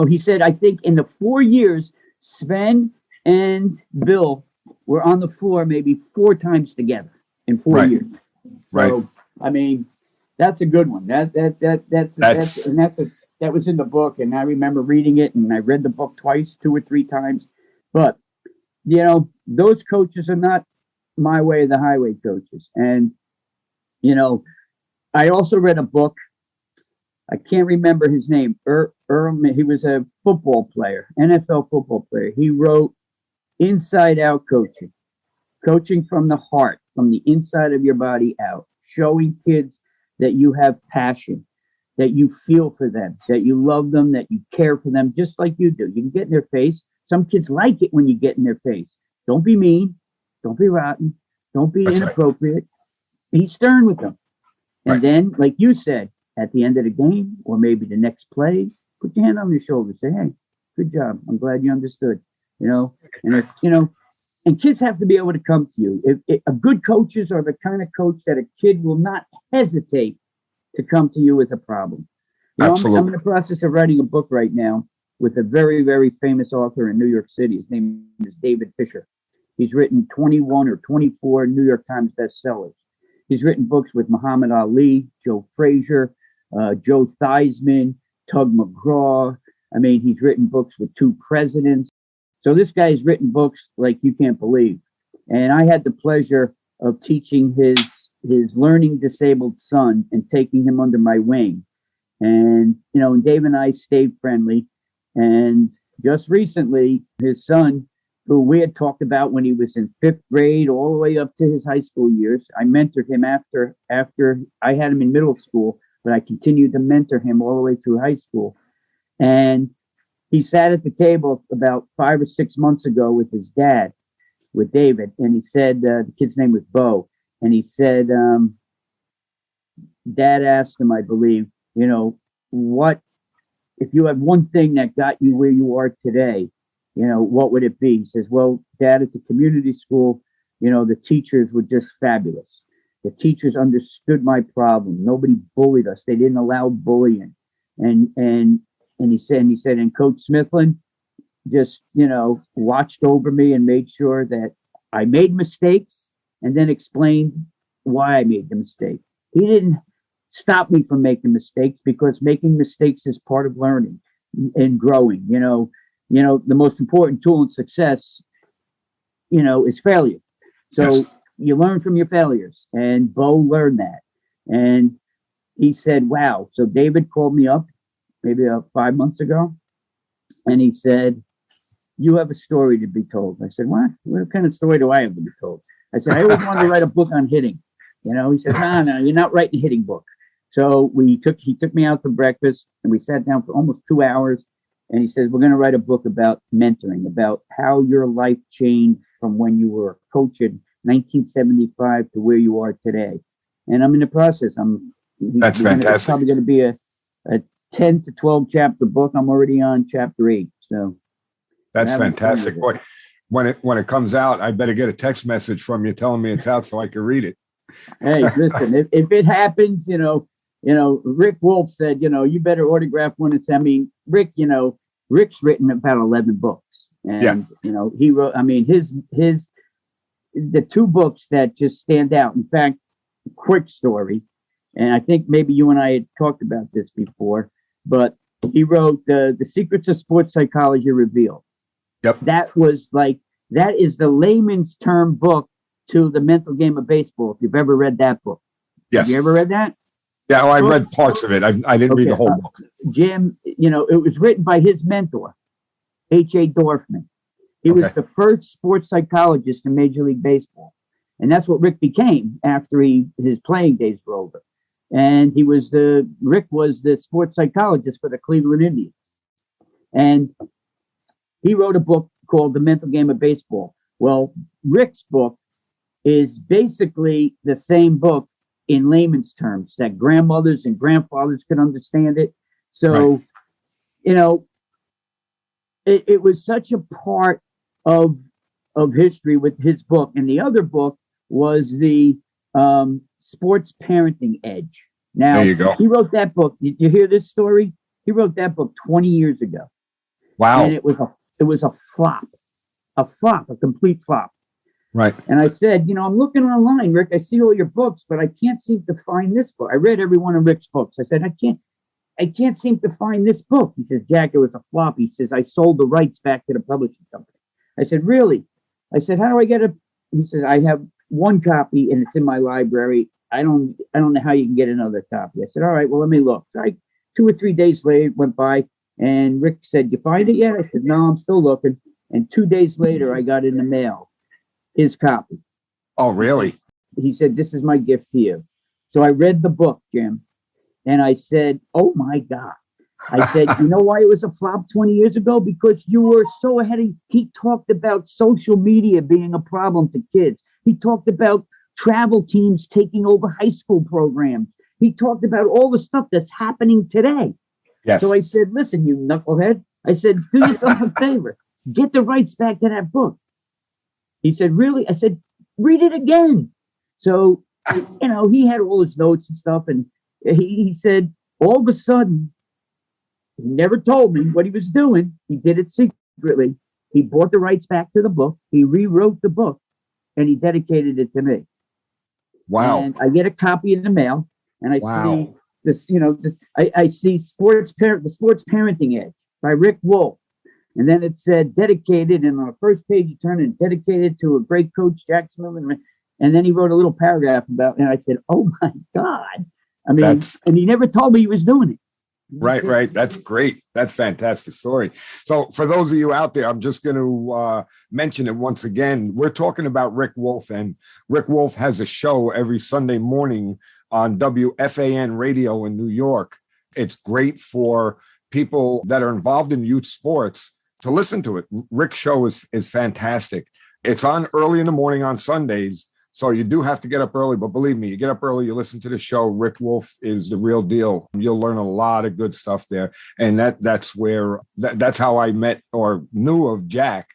He said, I think in the 4 years, Sven and Bill were on the floor maybe 4 times together in 4 years. So, that's a good one. That was in the book, and I remember reading it, and I read the book twice, 2 or 3 times. But those coaches are not my way of the highway coaches. And I also read a book. I can't remember his name. He was a football player, NFL football player. He wrote Inside Out Coaching from the heart, from the inside of your body out, showing kids that you have passion, that you feel for them, that you love them, that you care for them, just like you do. You can get in their face. Some kids like it when you get in their face. Don't be mean. Don't be rotten. Don't be inappropriate. Be stern with them. And then, like you said, at the end of the game, or maybe the next play, put your hand on their shoulder. Say, hey, good job. I'm glad you understood. And kids have to be able to come to you. A good coaches are the kind of coach that a kid will not hesitate to come to you with a problem. Absolutely. I'm in the process of writing a book right now with a very, very famous author in New York City. His name is David Fisher. He's written 21 or 24 New York Times bestsellers. He's written books with Muhammad Ali, Joe Frazier, Joe Theismann, Tug McGraw. He's written books with 2 presidents. So this guy's written books like you can't believe. And I had the pleasure of teaching his learning disabled son and taking him under my wing. And, and Dave and I stayed friendly. And just recently, his son, who we had talked about when he was in 5th grade all the way up to his high school years, I mentored him after I had him in middle school, but I continued to mentor him all the way through high school. And he sat at the table about 5 or 6 months ago with his dad, with David, and he said, the kid's name was Bo, and he said, Dad asked him, I believe, what, if you have one thing that got you where you are today, what would it be? He says, well, Dad, at the community school, the teachers were just fabulous. The teachers understood my problem. Nobody bullied us. They didn't allow bullying. And he said, and Coach Smithlin just, watched over me and made sure that I made mistakes and then explained why I made the mistake. He didn't stop me from making mistakes, because making mistakes is part of learning and growing. The most important tool in success, is failure. So yes. You learn from your failures, and Bo learned that. And he said, wow. So David called me up maybe 5 months ago, and he said, you have a story to be told. I said, what kind of story do I have to be told? I said, I always wanted to write a book on hitting. He said, no, you're not writing a hitting book. So he took me out to breakfast, and we sat down for almost 2 hours. And he says, we're going to write a book about mentoring, about how your life changed from when you were a coach in 1975 to where you are today. And I'm in the process. That's fantastic. It's probably going to be a 10 to 12 chapter book. I'm already on chapter 8. So that's fantastic. Boy, when it comes out, I better get a text message from you telling me it's out so I can read it. Hey, listen, if it happens, Rick Wolf said, you better autograph one and send me. Rick, Rick's written about 11 books. And, he wrote, the 2 books that just stand out. In fact, quick story. And I think maybe you and I had talked about this before, but he wrote The Secrets of Sports Psychology Revealed. Yep. That is the layman's term book to the mental game of baseball. If you've ever read that book. Yes. Have you ever read that? Yeah, well, I read parts of it. I didn't read the whole book. Jim, it was written by his mentor, H.A. Dorfman. He was the first sports psychologist in Major League Baseball. And that's what Rick became after his playing days were over. And Rick was the sports psychologist for the Cleveland Indians. And he wrote a book called The Mental Game of Baseball. Well, Rick's book is basically the same book in layman's terms that grandmothers and grandfathers could understand it. So, right. It was such a part of history with his book. And the other book was the Sports Parenting Edge. Now, there you go. He wrote that book. Did you hear this story? He wrote that book 20 years ago. Wow. And it was a flop, a complete flop. Right. And I said, I'm looking online, Rick. I see all your books, but I can't seem to find this book. I read every one of Rick's books. I said, I can't seem to find this book. He says, Jack, it was a flop. He says, I sold the rights back to the publishing company. I said, really? I said, how do I get it? He says, I have one copy and it's in my library. I don't know how you can get another copy. I said, all right, well, let me look. So 2 or 3 days later went by, and Rick said, you find it yet? I said, no, I'm still looking. And 2 days later, I got in the mail his copy. Oh, really? He said, this is my gift to you. So I read the book, Jim, and I said, oh my God. I said, you know why it was a flop 20 years ago? Because you were so ahead of, he talked about social media being a problem to kids. He talked about travel teams taking over high school programs. He talked about all the stuff that's happening today. Yes. So I said, listen, you knucklehead. I said, do yourself a favor. Get the rights back to that book. He said, really? I said, read it again. So, he had all his notes and stuff. And he said, all of a sudden, he never told me what he was doing. He did it secretly. He bought the rights back to the book. He rewrote the book and he dedicated it to me. Wow. And I get a copy in the mail and I wow. see this, I see the Sports Parenting Edge by Rick Wolf. And then it said dedicated, and on the first page you turn it, dedicated to a great coach, Jack Smithlin. And then he wrote a little paragraph about, and I said, "Oh my God!" I mean, That's and he never told me he was doing it. right. That's great. That's fantastic story. So for those of you out there, I'm just going to mention it once again. We're talking about Rick Wolf, and Rick Wolf has a show every Sunday morning on WFAN radio in New York. It's great for people that are involved in youth sports to listen to it. Rick's show is fantastic. It's on early in the morning on Sundays. So you do have to get up early, but believe me, you get up early, you listen to the show. Rick Wolf is the real deal. You'll learn a lot of good stuff there. And that's how I met or knew of Jack.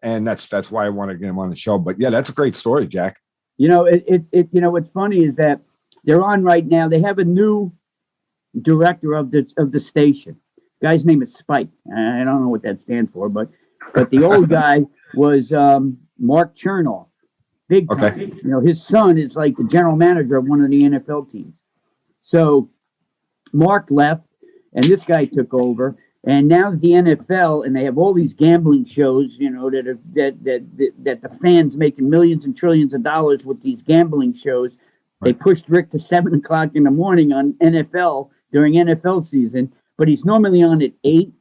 And that's why I want to get him on the show. But yeah, that's a great story, Jack. What's funny is that they're on right now. They have a new director of the station. Guy's name is Spike. I don't know what that stands for, but the old guy was Mark Chernoff. Big time. Okay. His son is like the general manager of one of the NFL teams. So Mark left, and this guy took over. And now the NFL, and they have all these gambling shows, that the fans making millions and trillions of dollars with these gambling shows. Right. They pushed Rick to 7:00 in the morning on NFL during NFL season, but he's normally on at 8.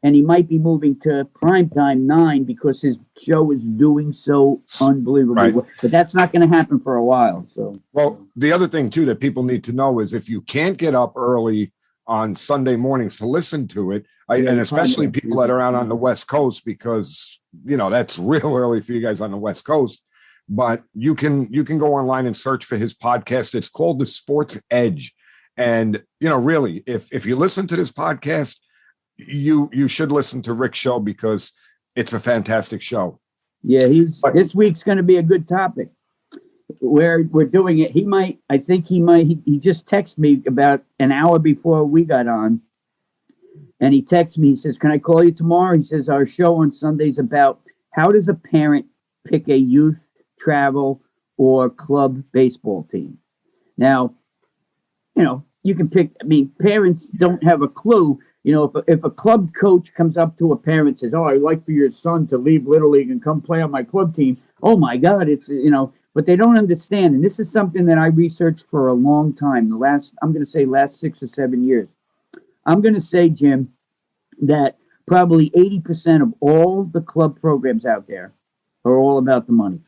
And he might be moving to primetime 9 because his show is doing so unbelievably well. But that's not going to happen for a while. So, well, the other thing too that people need to know is if you can't get up early on Sunday mornings to listen to it, and especially people that are out on the West Coast, because that's real early for you guys on the West Coast. But you can go online and search for his podcast. It's called The Sports Edge, and really, if you listen to this podcast, you should listen to Rick's show because it's a fantastic show. Yeah, this week's going to be a good topic. Where we're doing it, he just texted me about an hour before we got on, and he texted me. He says, "Can I call you tomorrow?" He says, "Our show on Sunday's about how does a parent pick a youth, travel, or club baseball team." Now, you can pick. I mean, parents don't have a clue. If a club coach comes up to a parent and says, "Oh, I'd like for your son to leave Little League and come play on my club team," oh my God, it's, but they don't understand. And this is something that I researched for a long time. I'm going to say last 6 or 7 years. I'm going to say, Jim, that probably 80% of all the club programs out there are all about the money.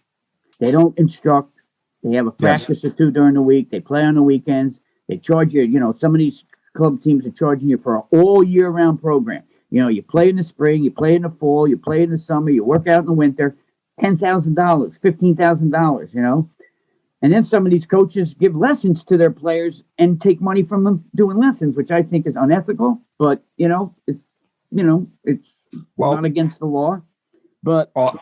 They don't instruct. They have a practice or two during the week. They play on the weekends. They charge you, some of these club teams are charging you for an all year round program. You play in the spring, you play in the fall, you play in the summer, you work out in the winter, $10,000, $15,000, And then some of these coaches give lessons to their players and take money from them doing lessons, which I think is unethical. But it's not against the law. But go ahead.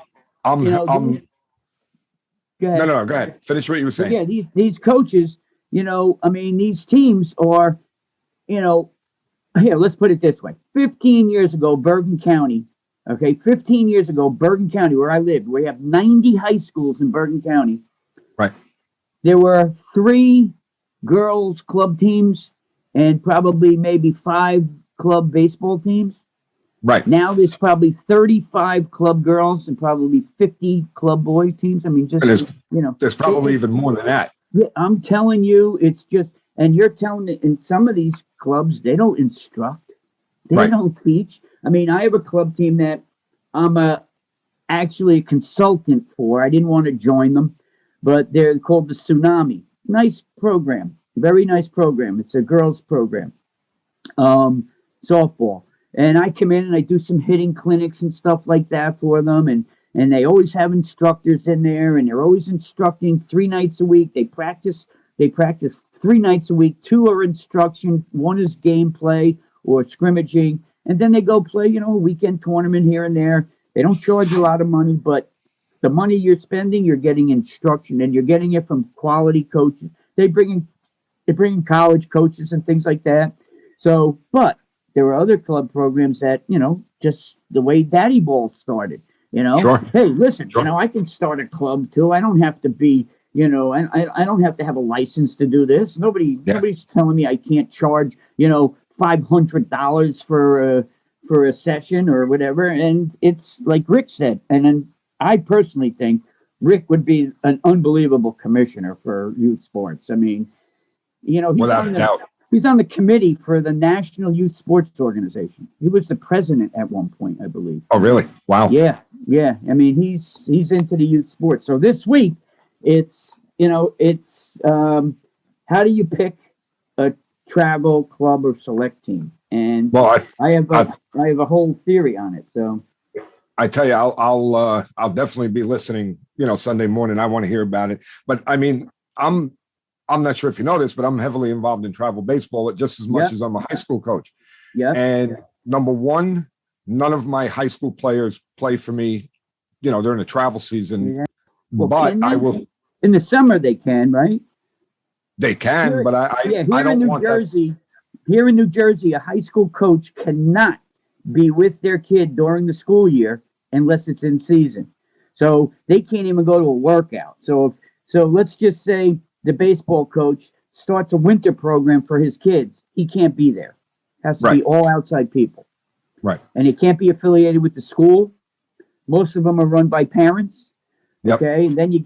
No, go ahead. Finish what you were saying. Yeah, these coaches, these teams are. Here, let's put it this way. 15 years ago, Bergen County, where I lived, we have 90 high schools in Bergen County. Right. There were 3 girls club teams and probably maybe 5 club baseball teams. Right. Now there's probably 35 club girls and probably 50 club boy teams. I mean, there's probably even more than that. Yeah, I'm telling you, it's just. And you're telling me in some of these clubs, they don't instruct. They don't teach. I mean, I have a club team that I'm actually a consultant for. I didn't want to join them, but they're called the Tsunami. Nice program. Very nice program. It's a girls program. Softball. And I come in and I do some hitting clinics and stuff like that for them. And they always have instructors in there, and they're always instructing 3 nights a week. They practice 3 nights a week. 2 are instruction. 1 is gameplay or scrimmaging. And then they go play, a weekend tournament here and there. They don't charge a lot of money, but the money you're spending, you're getting instruction, and you're getting it from quality coaches. They bring in college coaches and things like that. So, but there are other club programs that, just the way Daddy Ball started, Sure. Hey, listen, sure. I can start a club too. I don't have to be, and I don't have to have a license to do this. Nobody's telling me I can't charge, $500 for a session or whatever. And it's like Rick said. And then I personally think Rick would be an unbelievable commissioner for youth sports. I mean, you know, Without a doubt. he's on the committee for the National Youth Sports Organization. He was the president at one point, I believe. Oh, really? Wow. Yeah, yeah. I mean, he's into the youth sports. So this week, it's how do you pick a travel club or select team? And Well, I have a whole theory on it. So I tell you, I'll definitely be listening, Sunday morning. I want to hear about it. But I mean, I'm not sure if you know this, but I'm heavily involved in travel baseball just as much as I'm a high school coach. Yeah. And number one, none of my high school players play for me, during the travel season. Yeah. Well, but I will. In the summer, they can, right? They can, Here, but I here don't in New want Jersey. that. Here in New Jersey, a high school coach cannot be with their kid during the school year unless it's in season. So they can't even go to a workout. So let's just say the baseball coach starts a winter program for his kids. He can't be there. Has to be all outside people. Right. And it can't be affiliated with the school. Most of them are run by parents. Yep. Okay. And then you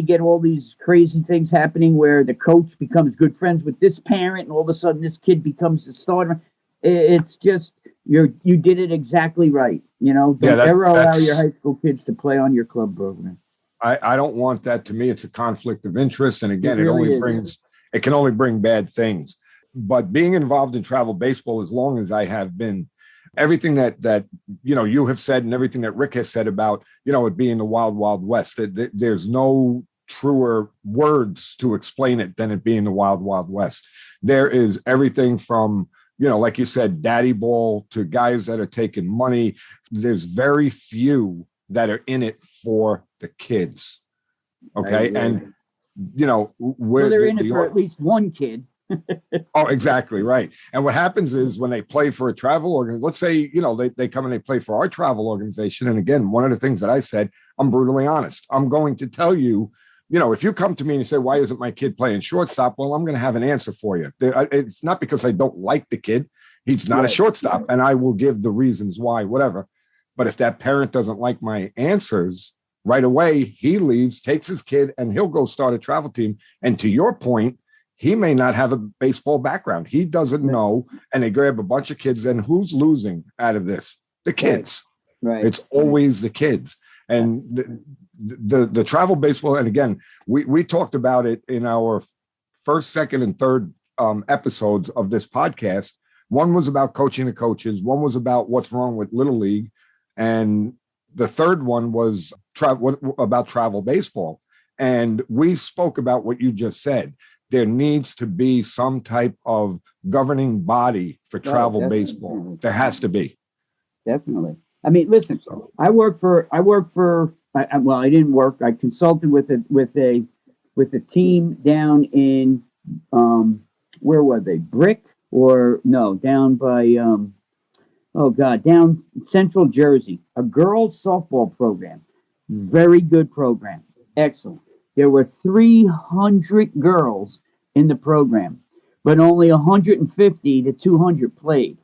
get all these crazy things happening where the coach becomes good friends with this parent, and all of a sudden this kid becomes the starter. It's just you did it exactly right. Don't ever allow your high school kids to play on your club program. I don't want that. To me, it's a conflict of interest. And again, it can only bring bad things. But being involved in travel baseball as long as I have been, everything that you have said and everything that Rick has said about, it being the wild, wild west, there's no truer words to explain it than it being the wild, wild west. There is everything from, like you said, daddy ball to guys that are taking money. There's very few that are in it for the kids. Okay. And, they're in it for at least one kid. Oh, exactly. Right. And what happens is when they play for a travel organization, let's say, they come and they play for our travel organization. And again, one of the things that I said, I'm brutally honest. I'm going to tell you, if you come to me and you say, why isn't my kid playing shortstop? Well, I'm going to have an answer for you. It's not because I don't like the kid. He's not a shortstop, and I will give the reasons why, whatever. But if that parent doesn't like my answers right away, he leaves, takes his kid, and he'll go start a travel team. And to your point, he may not have a baseball background. He doesn't know. And they grab a bunch of kids. And who's losing out of this? The kids. Right. It's always the kids. And the travel baseball. And again, we talked about it in our first, second, and third episodes of this podcast. One was about coaching the coaches. One was about what's wrong with Little League. And the third one was about travel baseball. And we spoke about what you just said. There needs to be some type of governing body for travel baseball. There has to be. Definitely. I mean, listen, I didn't work. I consulted with a team down in, where were they? Brick or no, down by, down Central Jersey, a girls softball program. Very good program. Excellent. There were 300 girls in the program, but only 150 to 200 played.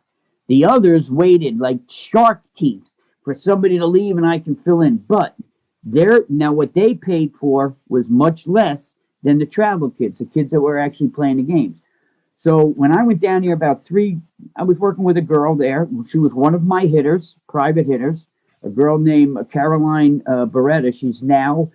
The others waited like shark teeth for somebody to leave and I can fill in. But what they paid for was much less than the travel kids, the kids that were actually playing the games. So when I went down here I was working with a girl there. She was one of my hitters, private hitters, a girl named Caroline Beretta. She's now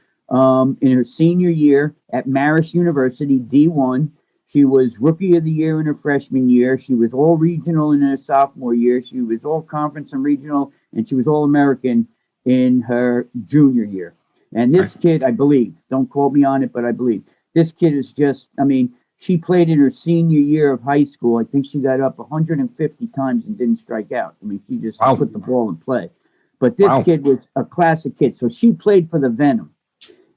in her senior year at Marist University, D1. She was Rookie of the Year in her freshman year. She was all regional in her sophomore year. She was all conference and regional, and she was all American in her junior year. And this kid, I believe, don't quote me on it, but I believe this kid is she played in her senior year of high school. I think she got up 150 times and didn't strike out. I mean, she just put the ball in play. But this kid was a classic kid. So she played for the Venom.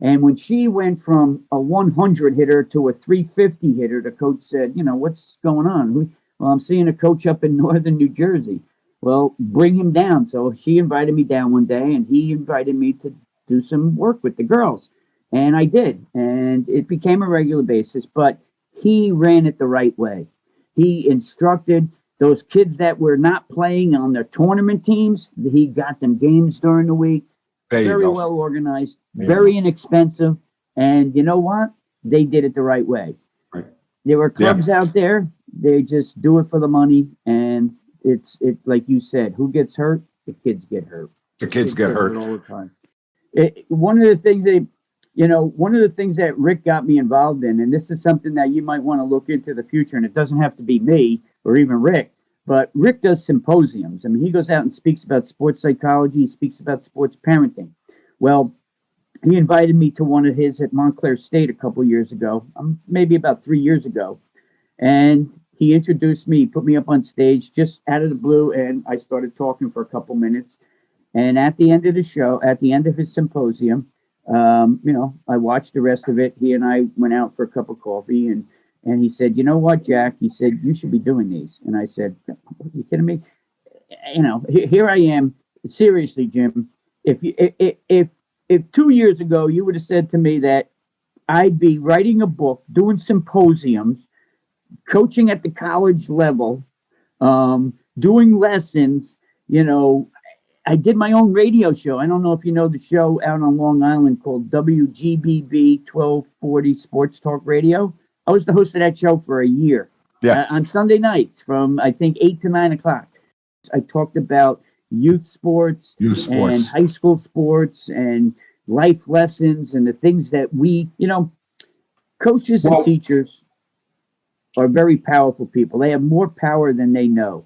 And when she went from a 100 hitter to a 350 hitter, the coach said, what's going on? Well, I'm seeing a coach up in northern New Jersey. Well, bring him down. So she invited me down one day, and he invited me to do some work with the girls. And I did. And it became a regular basis. But he ran it the right way. He instructed those kids that were not playing on their tournament teams. He got them games during the week. There you very go. well organized, There you very inexpensive. And you know what? They did it the right way. Right. There were clubs out there. They just do it for the money. And it's like you said, who gets hurt? The kids get hurt. The kids get hurt all the time. One of the things that Rick got me involved in, and this is something that you might want to look into the future, and it doesn't have to be me or even Rick, but Rick does symposiums. I mean, he goes out and speaks about sports psychology, he speaks about sports parenting. Well, he invited me to one of his at Montclair State a couple years ago, maybe about 3 years ago, and he introduced me, put me up on stage just out of the blue, and I started talking for a couple minutes. And at the end of the show, at the end of his symposium, I watched the rest of it. He and I went out for a cup of coffee, and he said, "You know what, Jack?" He said, "You should be doing these." And I said, "Are you kidding me?" Here I am. Seriously, Jim, if 2 years ago you would have said to me that I'd be writing a book, doing symposiums, coaching at the college level, doing lessons, I did my own radio show. I don't know if you know the show out on Long Island called WGBB 1240 Sports Talk Radio. I was the host of that show for a year. On Sunday nights from, I think, 8 to 9 o'clock. I talked about youth sports and high school sports and life lessons and the things that coaches and teachers are very powerful people. They have more power than they know.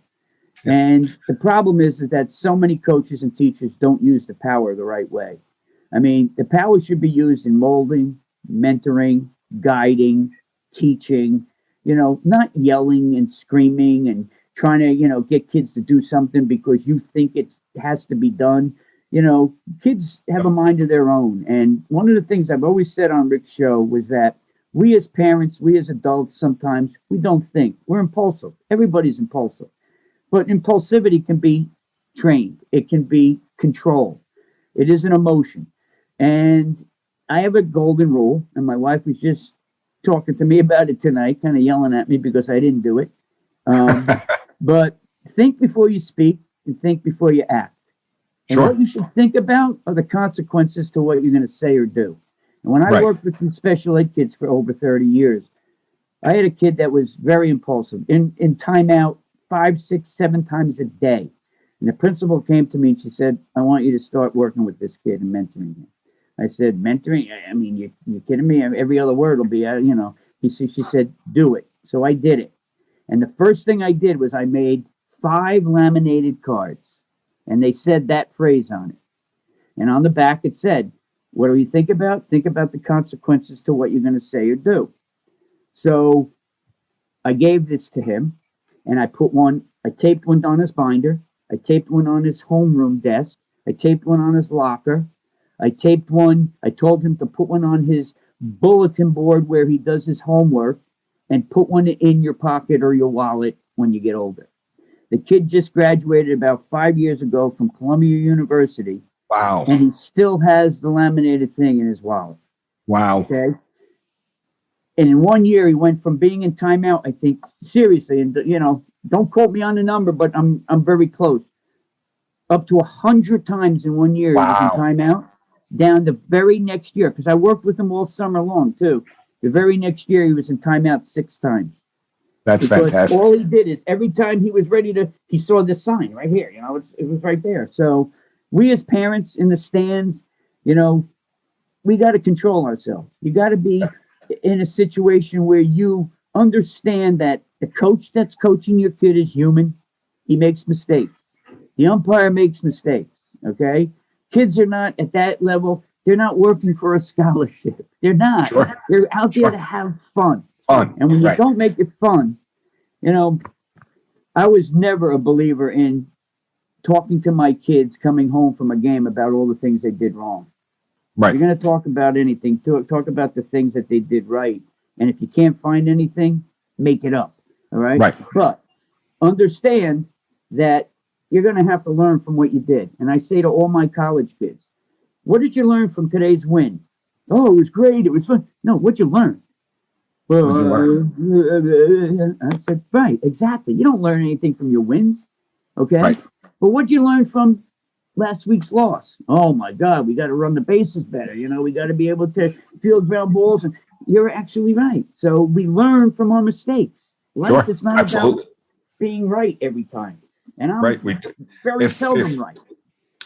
And the problem is that so many coaches and teachers don't use the power the right way. I mean, the power should be used in molding, mentoring, guiding, teaching, not yelling and screaming and trying to, get kids to do something because you think it has to be done. Kids have a mind of their own. And one of the things I've always said on Rick's show was that we as parents, we as adults, sometimes we don't think. We're impulsive. Everybody's impulsive. But impulsivity can be trained. It can be controlled. It is an emotion. And I have a golden rule, and my wife was just talking to me about it tonight, kind of yelling at me because I didn't do it. But think before you speak and think before you act. And what you should think about are the consequences to what you're going to say or do. And when I worked with some special ed kids for over 30 years, I had a kid that was very impulsive, in timeout 5, 6, 7 times a day. And the principal came to me and she said, "I want you to start working with this kid and mentoring him." I said, "Mentoring? I mean, you're kidding me? Every other word will be, She said, "Do it." So I did it. And the first thing I did was I made 5 laminated cards. And they said that phrase on it. And on the back it said, "What do you think about? Think about the consequences to what you're going to say or do." So I gave this to him. And I taped one on his binder. I taped one on his homeroom desk. I taped one on his locker. I told him to put one on his bulletin board where he does his homework and put one in your pocket or your wallet when you get older. The kid just graduated about 5 years ago from Columbia University. Wow. And he still has the laminated thing in his wallet. Wow. Okay. And in 1 year, he went from being in timeout, I think, seriously, and don't quote me on the number, but I'm very close. Up to 100 times in 1 year, he was in timeout. Down the very next year, because I worked with him all summer long too. The very next year, he was in timeout 6 times. That's fantastic. All he did is every time he was ready he saw this sign right here. It was right there. So we as parents in the stands, we got to control ourselves. You got to be in a situation where you understand that the coach that's coaching your kid is human. He makes mistakes. The umpire makes mistakes. Okay. Kids are not at that level. They're not working for a scholarship. They're not. Sure. They're out there to have fun. And when you don't make it fun, I was never a believer in talking to my kids coming home from a game about all the things they did wrong. Right. You're going to talk about anything. Talk about the things that they did right. And if you can't find anything, make it up. All right. Right. But understand that you're going to have to learn from what you did. And I say to all my college kids, what did you learn from today's win? Oh, it was great. It was fun. No, what'd you learn? Well, I said, right, exactly. You don't learn anything from your wins. Okay. Right. But what'd you learn from last week's loss. Oh my God, we got to run the bases better. We got to be able to field ground balls. And you're actually right. So we learn from our mistakes. Life Sure, is not absolutely. about being right every time. And I'm Right. very seldom right.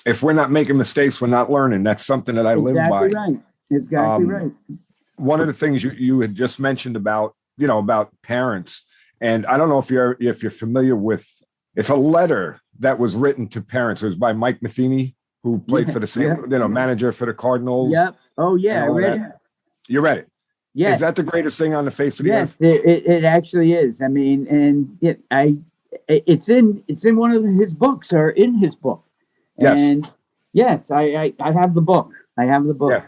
If we're not making mistakes, we're not learning. That's something that I live by. Exactly right. One of the things you had just mentioned about, about parents, and I don't know if you're familiar with, it's a letter that was written to parents. It was by Mike Matheny, who played for the same, manager for the Cardinals. Yep. Oh yeah, I read it. You read it. Yes. Is that the greatest thing on the face of the earth? Yes, it actually is. I mean, and it's in one of his books, or in his book. Yes. And yes, I have the book. I have the book. Yeah.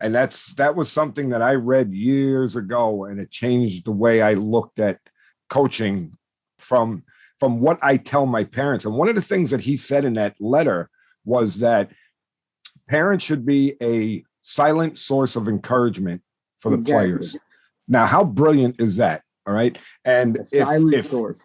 And that was something that I read years ago, and it changed the way I looked at coaching from what I tell my parents. And one of the things that he said in that letter was that parents should be a silent source of encouragement for the players. Now, how brilliant is that? All right. And if source.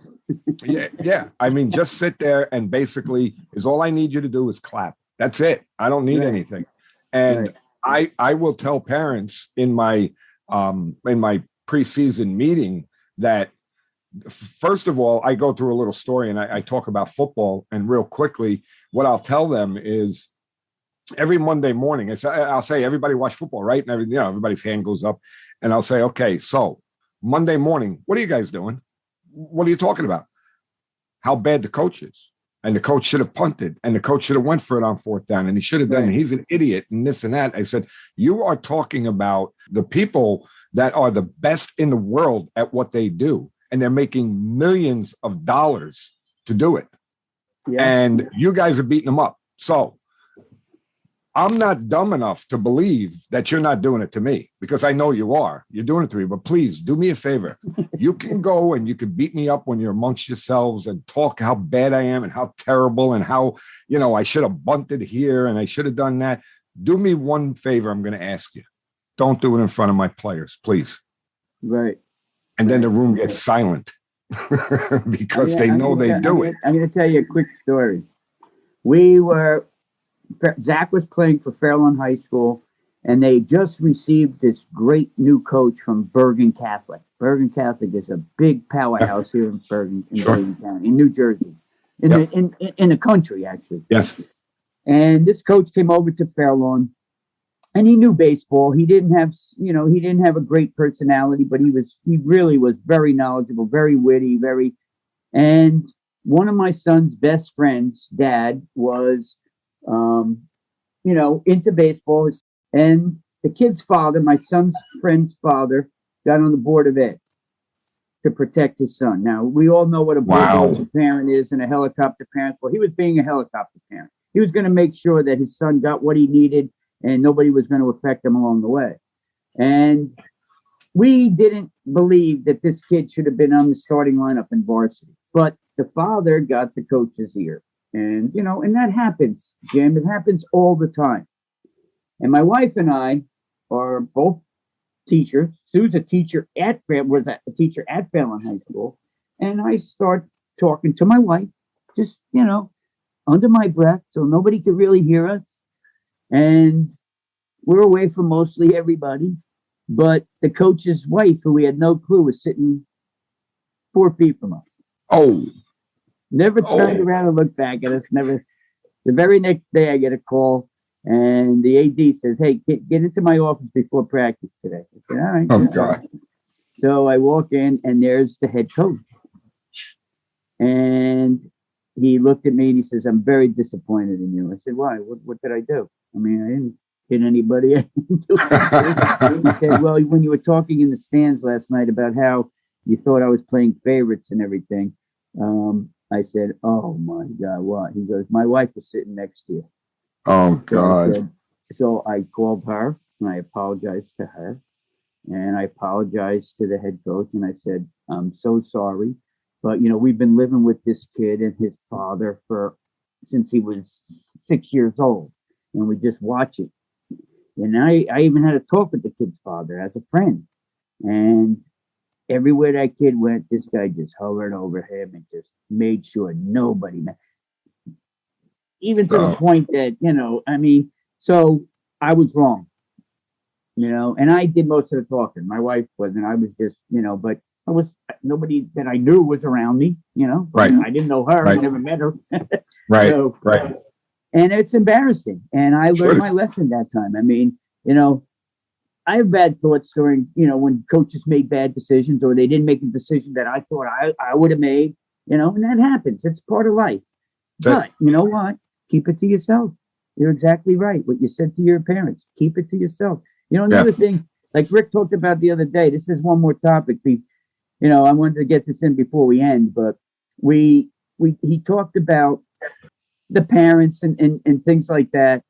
yeah. I mean, just sit there and basically is all I need you to do is clap. That's it. I don't need anything. And I will tell parents in my preseason meeting that, first of all, I go through a little story and I talk about football. And real quickly, what I'll tell them is every Monday morning, I'll say, everybody watch football, right? And everybody's hand goes up. And I'll say, okay, so Monday morning, what are you guys doing? What are you talking about? How bad the coach is. And the coach should have punted, and the coach should have went for it on fourth down, and he should have done it. He's an idiot and this and that. I said, you are talking about the people that are the best in the world at what they do, and they're making millions of dollars to do it. Yeah. And you guys are beating them up. So I'm not dumb enough to believe that you're not doing it to me, because I know you are. You're doing it to me, but please do me a favor. You can go and you can beat me up when you're amongst yourselves and talk how bad I am and how terrible and how, I should have bunted here and I should have done that. Do me one favor. I'm going to ask you. Don't do it in front of my players, please. Right. And then the room gets silent because they know they do it. I'm going to tell you a quick story. Zach was playing for Fairlawn High School, and they just received this great new coach from Bergen Catholic. Bergen Catholic is a big powerhouse here in Bergen County, in New Jersey, in the country, actually. Yes. And this coach came over to Fairlawn, and he knew baseball. He didn't have a great personality, but he really was very knowledgeable, very witty, and one of my son's best friends' dad was into baseball, and the kid's father, my son's friend's father, got on the board of ed to protect his son. Now, we all know what a bulldozer parent is and a helicopter parent. Well, he was being a helicopter parent. He was going to make sure that his son got what he needed and nobody was going to affect him along the way. And we didn't believe that this kid should have been on the starting lineup in varsity, but the father got the coach's ear. And, and that happens, Jim. It happens all the time. And my wife and I are both teachers. Sue's a teacher at Fairlawn High School. And I start talking to my wife, just, under my breath, so nobody could really hear us. And we're away from mostly everybody. But the coach's wife, who we had no clue, was sitting 4 feet from us. Oh. Never turned around and looked back at us. Never. The very next day, I get a call, and the AD says, "Hey, get into my office before practice today." I said, "All right." Oh, God. So I walk in, and there's the head coach. And he looked at me, and he says, "I'm very disappointed in you." I said, "Why? What did I do? I mean, I didn't hit anybody." He said, "Well, when you were talking in the stands last night about how you thought I was playing favorites and everything, I said, oh my God, what?" He goes, "My wife was sitting next to you." Oh, God. So I called her and I apologized to her, and I apologized to the head coach, and I said, "I'm so sorry, but we've been living with this kid and his father since he was 6 years old, and we just watch it." And I even had a talk with the kid's father as a friend, and everywhere that kid went, this guy just hovered over him and just made sure nobody met. even to the point that, I mean, so I was wrong, and I did most of the talking. My wife wasn't. I was just, but I was, nobody that I knew was around me, Right. I didn't know her. Right. I never met her. Right. So, Right. and it's embarrassing. And I learned my lesson that time. I mean, I have bad thoughts during, when coaches made bad decisions or they didn't make a decision that I thought I would have made, and that happens. It's part of life. But you know what? Keep it to yourself. You're exactly right. What you said to your parents, keep it to yourself. Another thing, like Rick talked about the other day, this is one more topic. I wanted to get this in before we end, but he talked about the parents and things like that,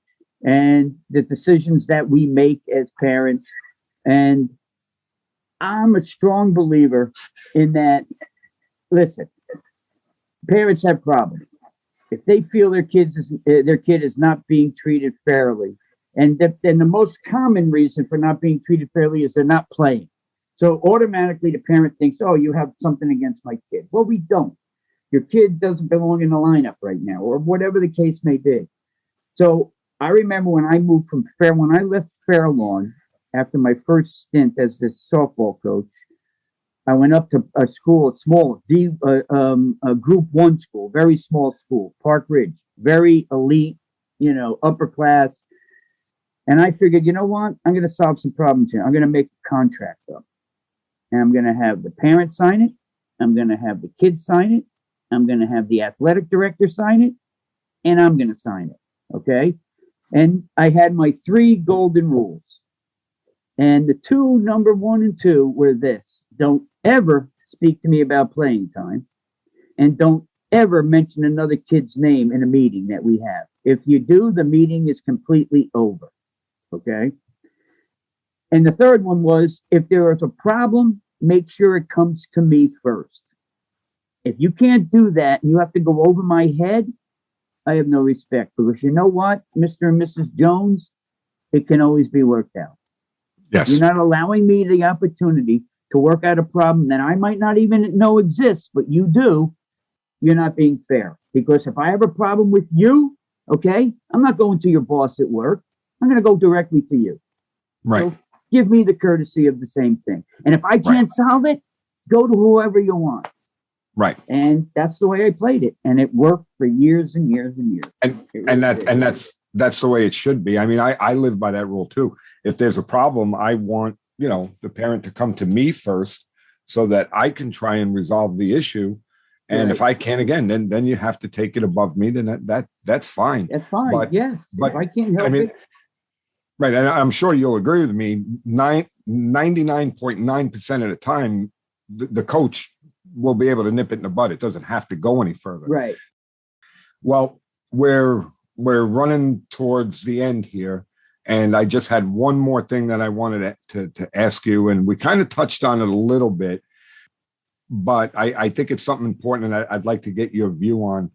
and the decisions that we make as parents. And I'm a strong believer in that. Listen, parents have problems. If they feel their kid is not being treated fairly, and then the most common reason for not being treated fairly is they're not playing. So automatically the parent thinks, oh, you have something against my kid. Well, we don't. Your kid doesn't belong in the lineup right now, or whatever the case may be. So I remember when I left Fairlawn after my first stint as this softball coach, I went up to a school, a Group 1 school, very small school, Park Ridge, very elite, upper class. And I figured, you know what? I'm going to solve some problems here. I'm going to make a contract up. And I'm going to have the parents sign it. I'm going to have the kids sign it. I'm going to have the athletic director sign it. And I'm going to sign it. Okay? And I had my 3 golden rules. And the number 1 and 2 were this. Don't ever speak to me about playing time. And don't ever mention another kid's name in a meeting that we have. If you do, the meeting is completely over. Okay? And the third one was, if there is a problem, make sure it comes to me first. If you can't do that and you have to go over my head, I have no respect. Because you know what, Mr. and Mrs. Jones, it can always be worked out. Yes. You're not allowing me the opportunity to work out a problem that I might not even know exists, but you do. You're not being fair. Because if I have a problem with you, okay, I'm not going to your boss at work. I'm going to go directly to you. Right. So give me the courtesy of the same thing. And if I can't solve it, go to whoever you want. Right. And that's the way I played it. And it worked for years and years and years. That's the way it should be. I mean, I live by that rule too. If there's a problem, I want, the parent to come to me first so that I can try and resolve the issue. And if I can't, again, then you have to take it above me. Then that's fine. That's fine. But, yes. But if I can't help it. Right. And I'm sure you'll agree with me. 99.9% of the time, the coach will be able to nip it in the bud. It doesn't have to go any further. Right. Well, we're running towards the end here. And I just had one more thing that I wanted to ask you. And we kind of touched on it a little bit. But I think it's something important, and I'd like to get your view on.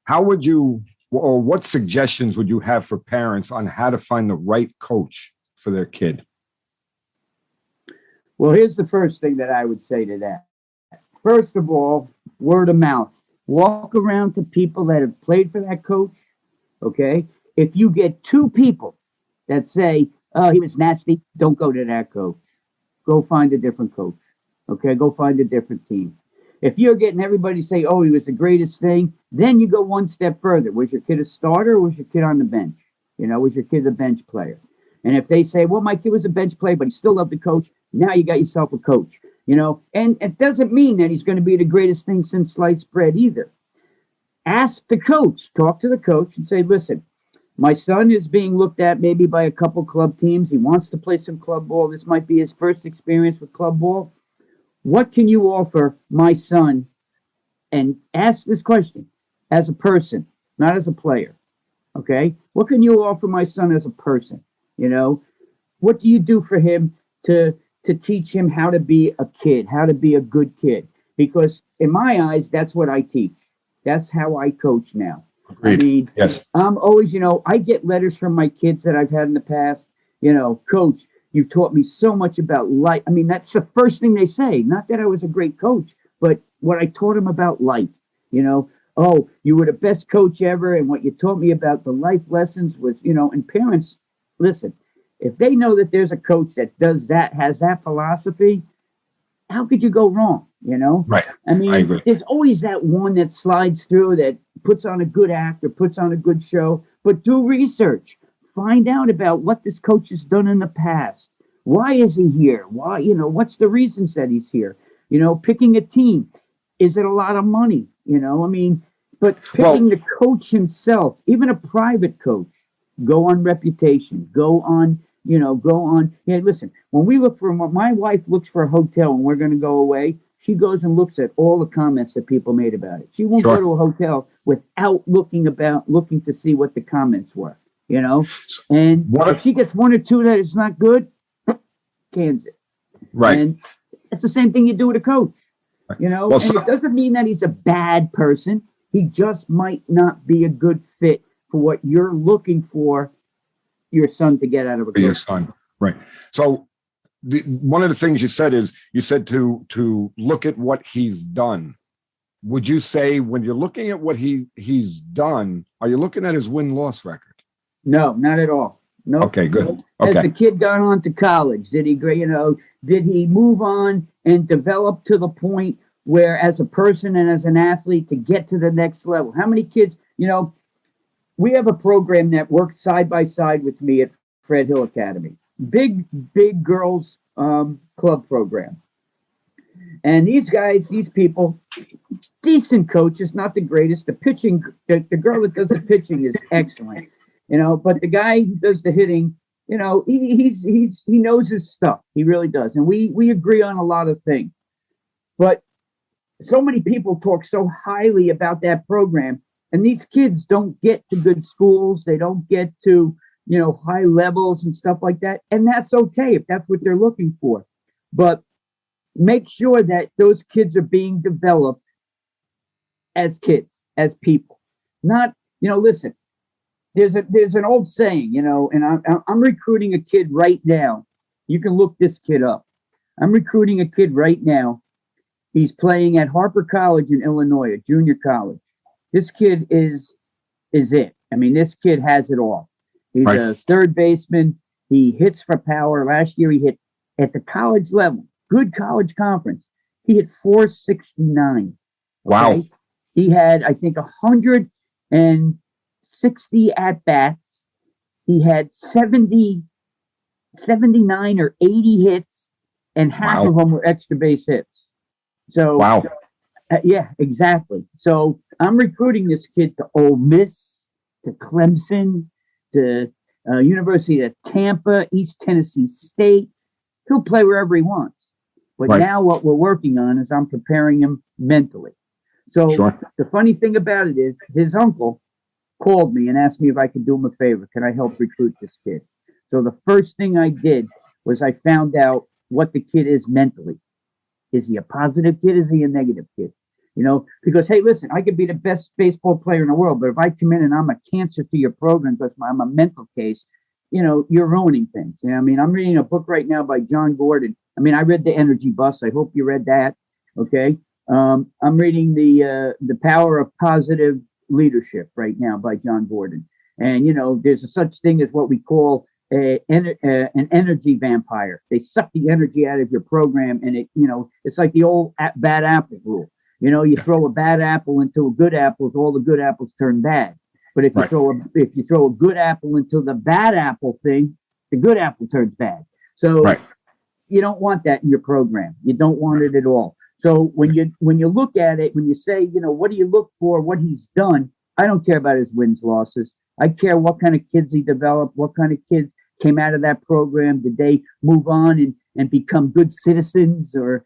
How would you, or what suggestions would you have for parents on how to find the right coach for their kid? Well, here's the first thing that I would say to that. First of all, word of mouth. Walk around to people that have played for that coach, okay? If you get 2 people that say, oh, he was nasty, don't go to that coach. Go find a different coach. Okay, go find a different team. If you're getting everybody say, oh, he was the greatest thing, then you go one step further. Was your kid a starter or was your kid on the bench? Was your kid a bench player? And if they say, well, my kid was a bench player, but he still loved the coach, now you got yourself a coach. And it doesn't mean that he's going to be the greatest thing since sliced bread either. Ask the coach, talk to the coach and say, listen, my son is being looked at maybe by a couple club teams. He wants to play some club ball. This might be his first experience with club ball. What can you offer my son? And ask this question as a person, not as a player. Okay? What can you offer my son as a person? What do you do for him to teach him how to be a kid, how to be a good kid? Because in my eyes, that's what I teach. That's how I coach now. Agreed. I mean, yes. I'm always, I get letters from my kids that I've had in the past, coach, you taught me so much about life. I mean, that's the first thing they say. Not that I was a great coach, but what I taught them about life. oh, you were the best coach ever, and what you taught me about the life lessons was, and parents, listen, if they know that there's a coach that does that, has that philosophy, how could you go wrong? Right. I mean, I agree. there's always that one that slides through that puts on a good act or puts on a good show, but do research. Find out about what this coach has done in the past. Why is he here? Why, what's the reasons that he's here? Picking a team. Is it a lot of money? I mean, but picking the coach himself, even a private coach, go on reputation, go on. Hey, listen, when we look for, my wife looks for a hotel and we're going to go away, she goes and looks at all the comments that people made about it. She won't go to a hotel without looking to see what the comments were, and if she gets one or two that is not good, cans it. Right. And it's the same thing you do with a coach, well, and it doesn't mean that he's a bad person. He just might not be a good fit for what you're looking for your son to get out of a coach. Your son, right. So one of the things you said is to look at what he's done. Would you say when you're looking at what he's done, are you looking at his win-loss record? No, not at all. No. Okay, good. Okay. Has the kid gone on to college? Did he, did he move on and develop to the point where, as a person and as an athlete, to get to the next level? How many kids, we have a program that works side by side with me at Fred Hill Academy. Big girls club program. And these guys, these people, decent coaches, not the greatest. The pitching, the girl that does the pitching is excellent, but the guy who does the hitting, he knows his stuff. He really does. And we agree on a lot of things. But so many people talk so highly about that program, and these kids don't get to good schools. They don't get to, high levels and stuff like that. And that's okay if that's what they're looking for. But make sure that those kids are being developed as kids, as people. Not, listen, there's an old saying, and I'm recruiting a kid right now. You can look this kid up. I'm recruiting a kid right now. He's playing at Harper College in Illinois, a junior college. This kid is it. I mean, this kid has it all. He's a third baseman. He hits for power. Last year he hit at the college level, good college conference. He hit 469. Okay? Wow. He had, I think, 160 at-bats. He had 79 or 80 hits, and half of them were extra base hits. So, yeah, exactly. So I'm recruiting this kid to Ole Miss, to Clemson, to University of Tampa, East Tennessee State. He'll play wherever he wants. But now what we're working on is I'm preparing him mentally. So the funny thing about it is his uncle called me and asked me if I could do him a favor. Can I help recruit this kid? So the first thing I did was I found out what the kid is mentally. Is he a positive kid? Is he a negative kid? Because, hey, listen, I could be the best baseball player in the world, but if I come in and I'm a cancer to your program because I'm a mental case, you're ruining things. I mean, I'm reading a book right now by John Gordon. I mean, I read The Energy Bus. I hope you read that. Okay. I'm reading the Power of Positive Leadership right now by John Gordon. And, there's a such thing as what we call an energy vampire. They suck the energy out of your program, and it's like the old bad apple rule. You throw a bad apple into a good apple, all the good apples turn bad. But if you throw a good apple into the bad apple thing, the good apple turns bad. So you don't want that in your program. You don't want it at all. So when you look at it, when you say, what do you look for, what he's done, I don't care about his wins, losses. I care what kind of kids he developed, what kind of kids came out of that program. Did they move on and become good citizens, or,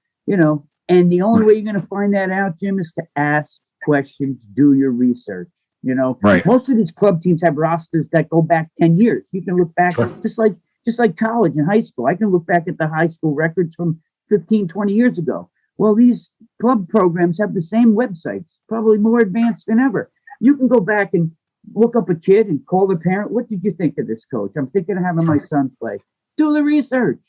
and the only way you're going to find that out, Jim, is to ask questions, do your research. Most of these club teams have rosters that go back 10 years. You can look back just like college and high school. I can look back at the high school records from 15, 20 years ago. Well, these club programs have the same websites, probably more advanced than ever. You can go back and look up a kid and call the parent. What did you think of this coach? I'm thinking of having my son play. Do the research.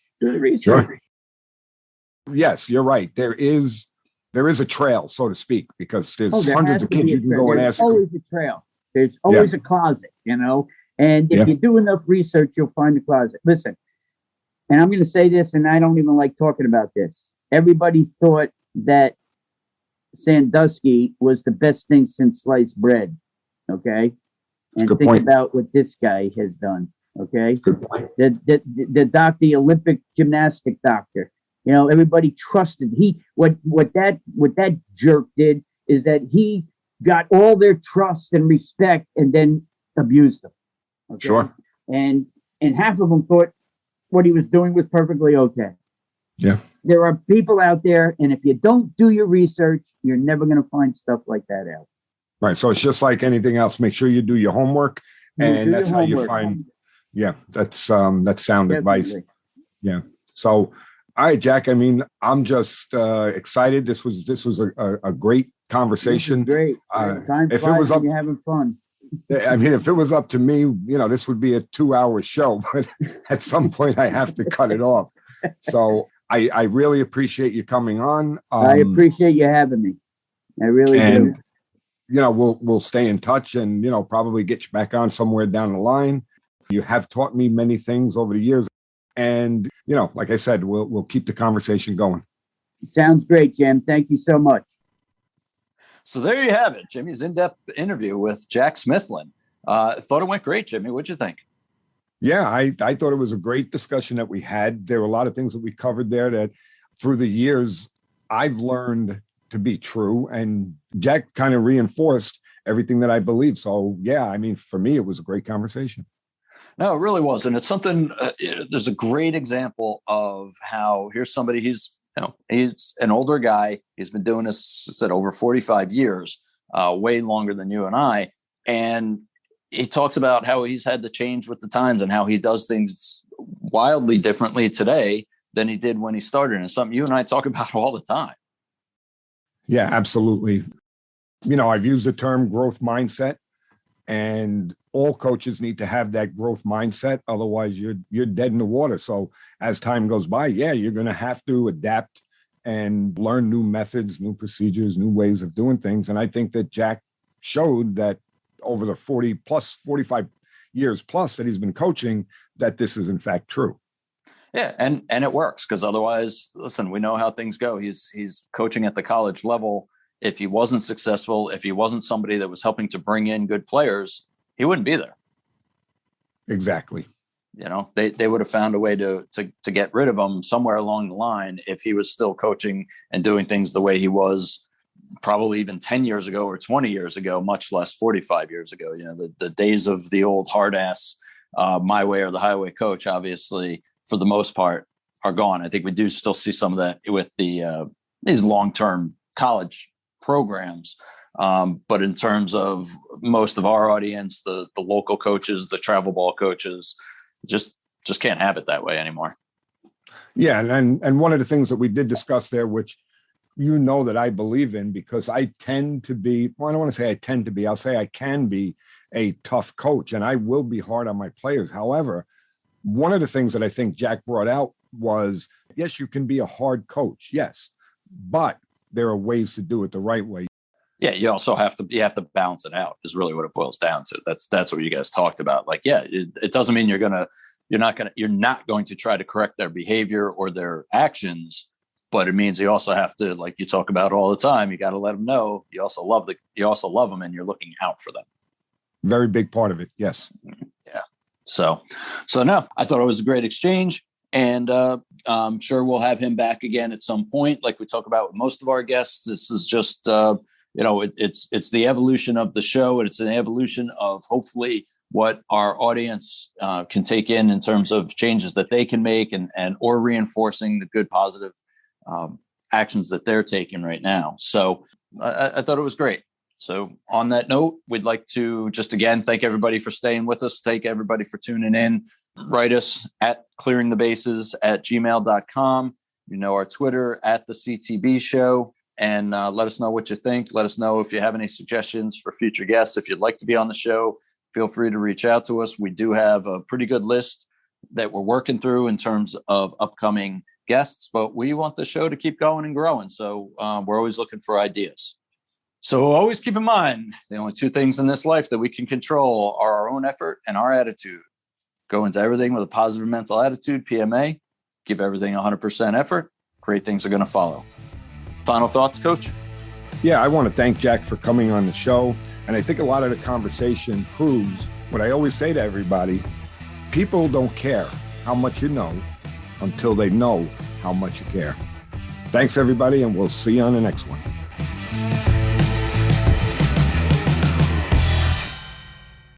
Yes, you're right. There is there is a trail, so to speak, because there's there hundreds has of to kids be a you can trail. go and There's ask. always a trail. There's always a closet, you know. And if you do enough research, you'll find the closet. Listen, and I'm going to say this, and I don't even like talking about this. Everybody thought that Sandusky was the best thing since sliced bread. Okay. And think about what this guy has done. Okay. Good point. The doctor, the Olympic gymnastic doctor, you know, everybody trusted. What that jerk did is that he got all their trust and respect and then abused them. Okay? Sure. And half of them thought what he was doing was perfectly okay. Yeah. There are people out there, and if you don't do your research, you're never going to find stuff like that out. Right. So it's just like anything else. Make sure you do your homework, and that's how you find. Yeah, that's sound Definitely. advice. Yeah. So, all right, Jack. I mean, I'm just excited. This was a great conversation. Great. Time if it flies was up, when you're having fun. I mean, if it was up to me, you know, this would be a 2-hour show, but at some point I have to cut it off. So I really appreciate you coming on. I appreciate you having me. I really do. You know, we'll stay in touch and, you know, probably get you back on somewhere down the line. You have taught me many things over the years. And, you know, like I said, we'll keep the conversation going. Sounds great, Jim. Thank you so much. So there you have it, Jimmy's in-depth interview with Jack Smithlin. Thought it went great, Jimmy. What'd you think? Yeah, I thought it was a great discussion that we had. There were a lot of things that we covered there that through the years I've learned to be true. And Jack kind of reinforced everything that I believe. So, yeah, I mean, for me, it was a great conversation. No, it really was. And it's something, there's a great example of how here's somebody, he's an older guy. He's been doing this, said, over 45 years, way longer than you and I. And he talks about how he's had to change with the times and how he does things wildly differently today than he did when he started. And it's something you and I talk about all the time. Yeah, absolutely. You know, I've used the term growth mindset, and all coaches need to have that growth mindset. Otherwise, you're dead in the water. So as time goes by, yeah, you're going to have to adapt and learn new methods, new procedures, new ways of doing things. And I think that Jack showed that over the 45 years plus that he's been coaching, that this is in fact true. Yeah, and it works, because otherwise, listen, we know how things go. He's coaching at the college level. If he wasn't successful, if he wasn't somebody that was helping to bring in good players, he wouldn't be there. Exactly. You know, they would have found a way to get rid of him somewhere along the line if he was still coaching and doing things the way he was probably even 10 years ago or 20 years ago, much less 45 years ago. You know, the days of the old hard ass, my way or the highway coach, obviously, for the most part, are gone. I think we do still see some of that with these long-term college programs. But in terms of most of our audience, the local coaches, the travel ball coaches, just can't have it that way anymore. Yeah. And one of the things that we did discuss there, which you know that I believe in, because I tend to be, well, I don't want to say I tend to be, I'll say I can be a tough coach, and I will be hard on my players. However, one of the things that I think Jack brought out was, yes, you can be a hard coach. Yes. But there are ways to do it the right way. Yeah. You also have to balance it out, is really what it boils down to. That's what you guys talked about. Like, yeah, it doesn't mean you're not going to try to correct their behavior or their actions, but it means you also have to, like you talk about all the time, you got to let them know you also love them and you're looking out for them. Very big part of it. Yes. Yeah. So no, I thought it was a great exchange, and I'm sure we'll have him back again at some point. Like we talk about with most of our guests, this is just, it's the evolution of the show, and it's an evolution of hopefully what our audience can take in terms of changes that they can make or reinforcing the good, positive actions that they're taking right now. So I thought it was great. So on that note, we'd like to just again thank everybody for staying with us. Thank everybody for tuning in. Write us at clearingthebases@gmail.com. You know, our Twitter at the CTB show, and let us know what you think. Let us know if you have any suggestions for future guests. If you'd like to be on the show, feel free to reach out to us. We do have a pretty good list that we're working through in terms of upcoming guests, but we want the show to keep going and growing. So we're always looking for ideas. So always keep in mind, the only two things in this life that we can control are our own effort and our attitude. Go into everything with a positive mental attitude, PMA, give everything 100% effort. Great things are going to follow. Final thoughts, Coach? Yeah, I want to thank Jack for coming on the show. And I think a lot of the conversation proves what I always say to everybody. People don't care how much you know until they know how much you care. Thanks, everybody, and we'll see you on the next one.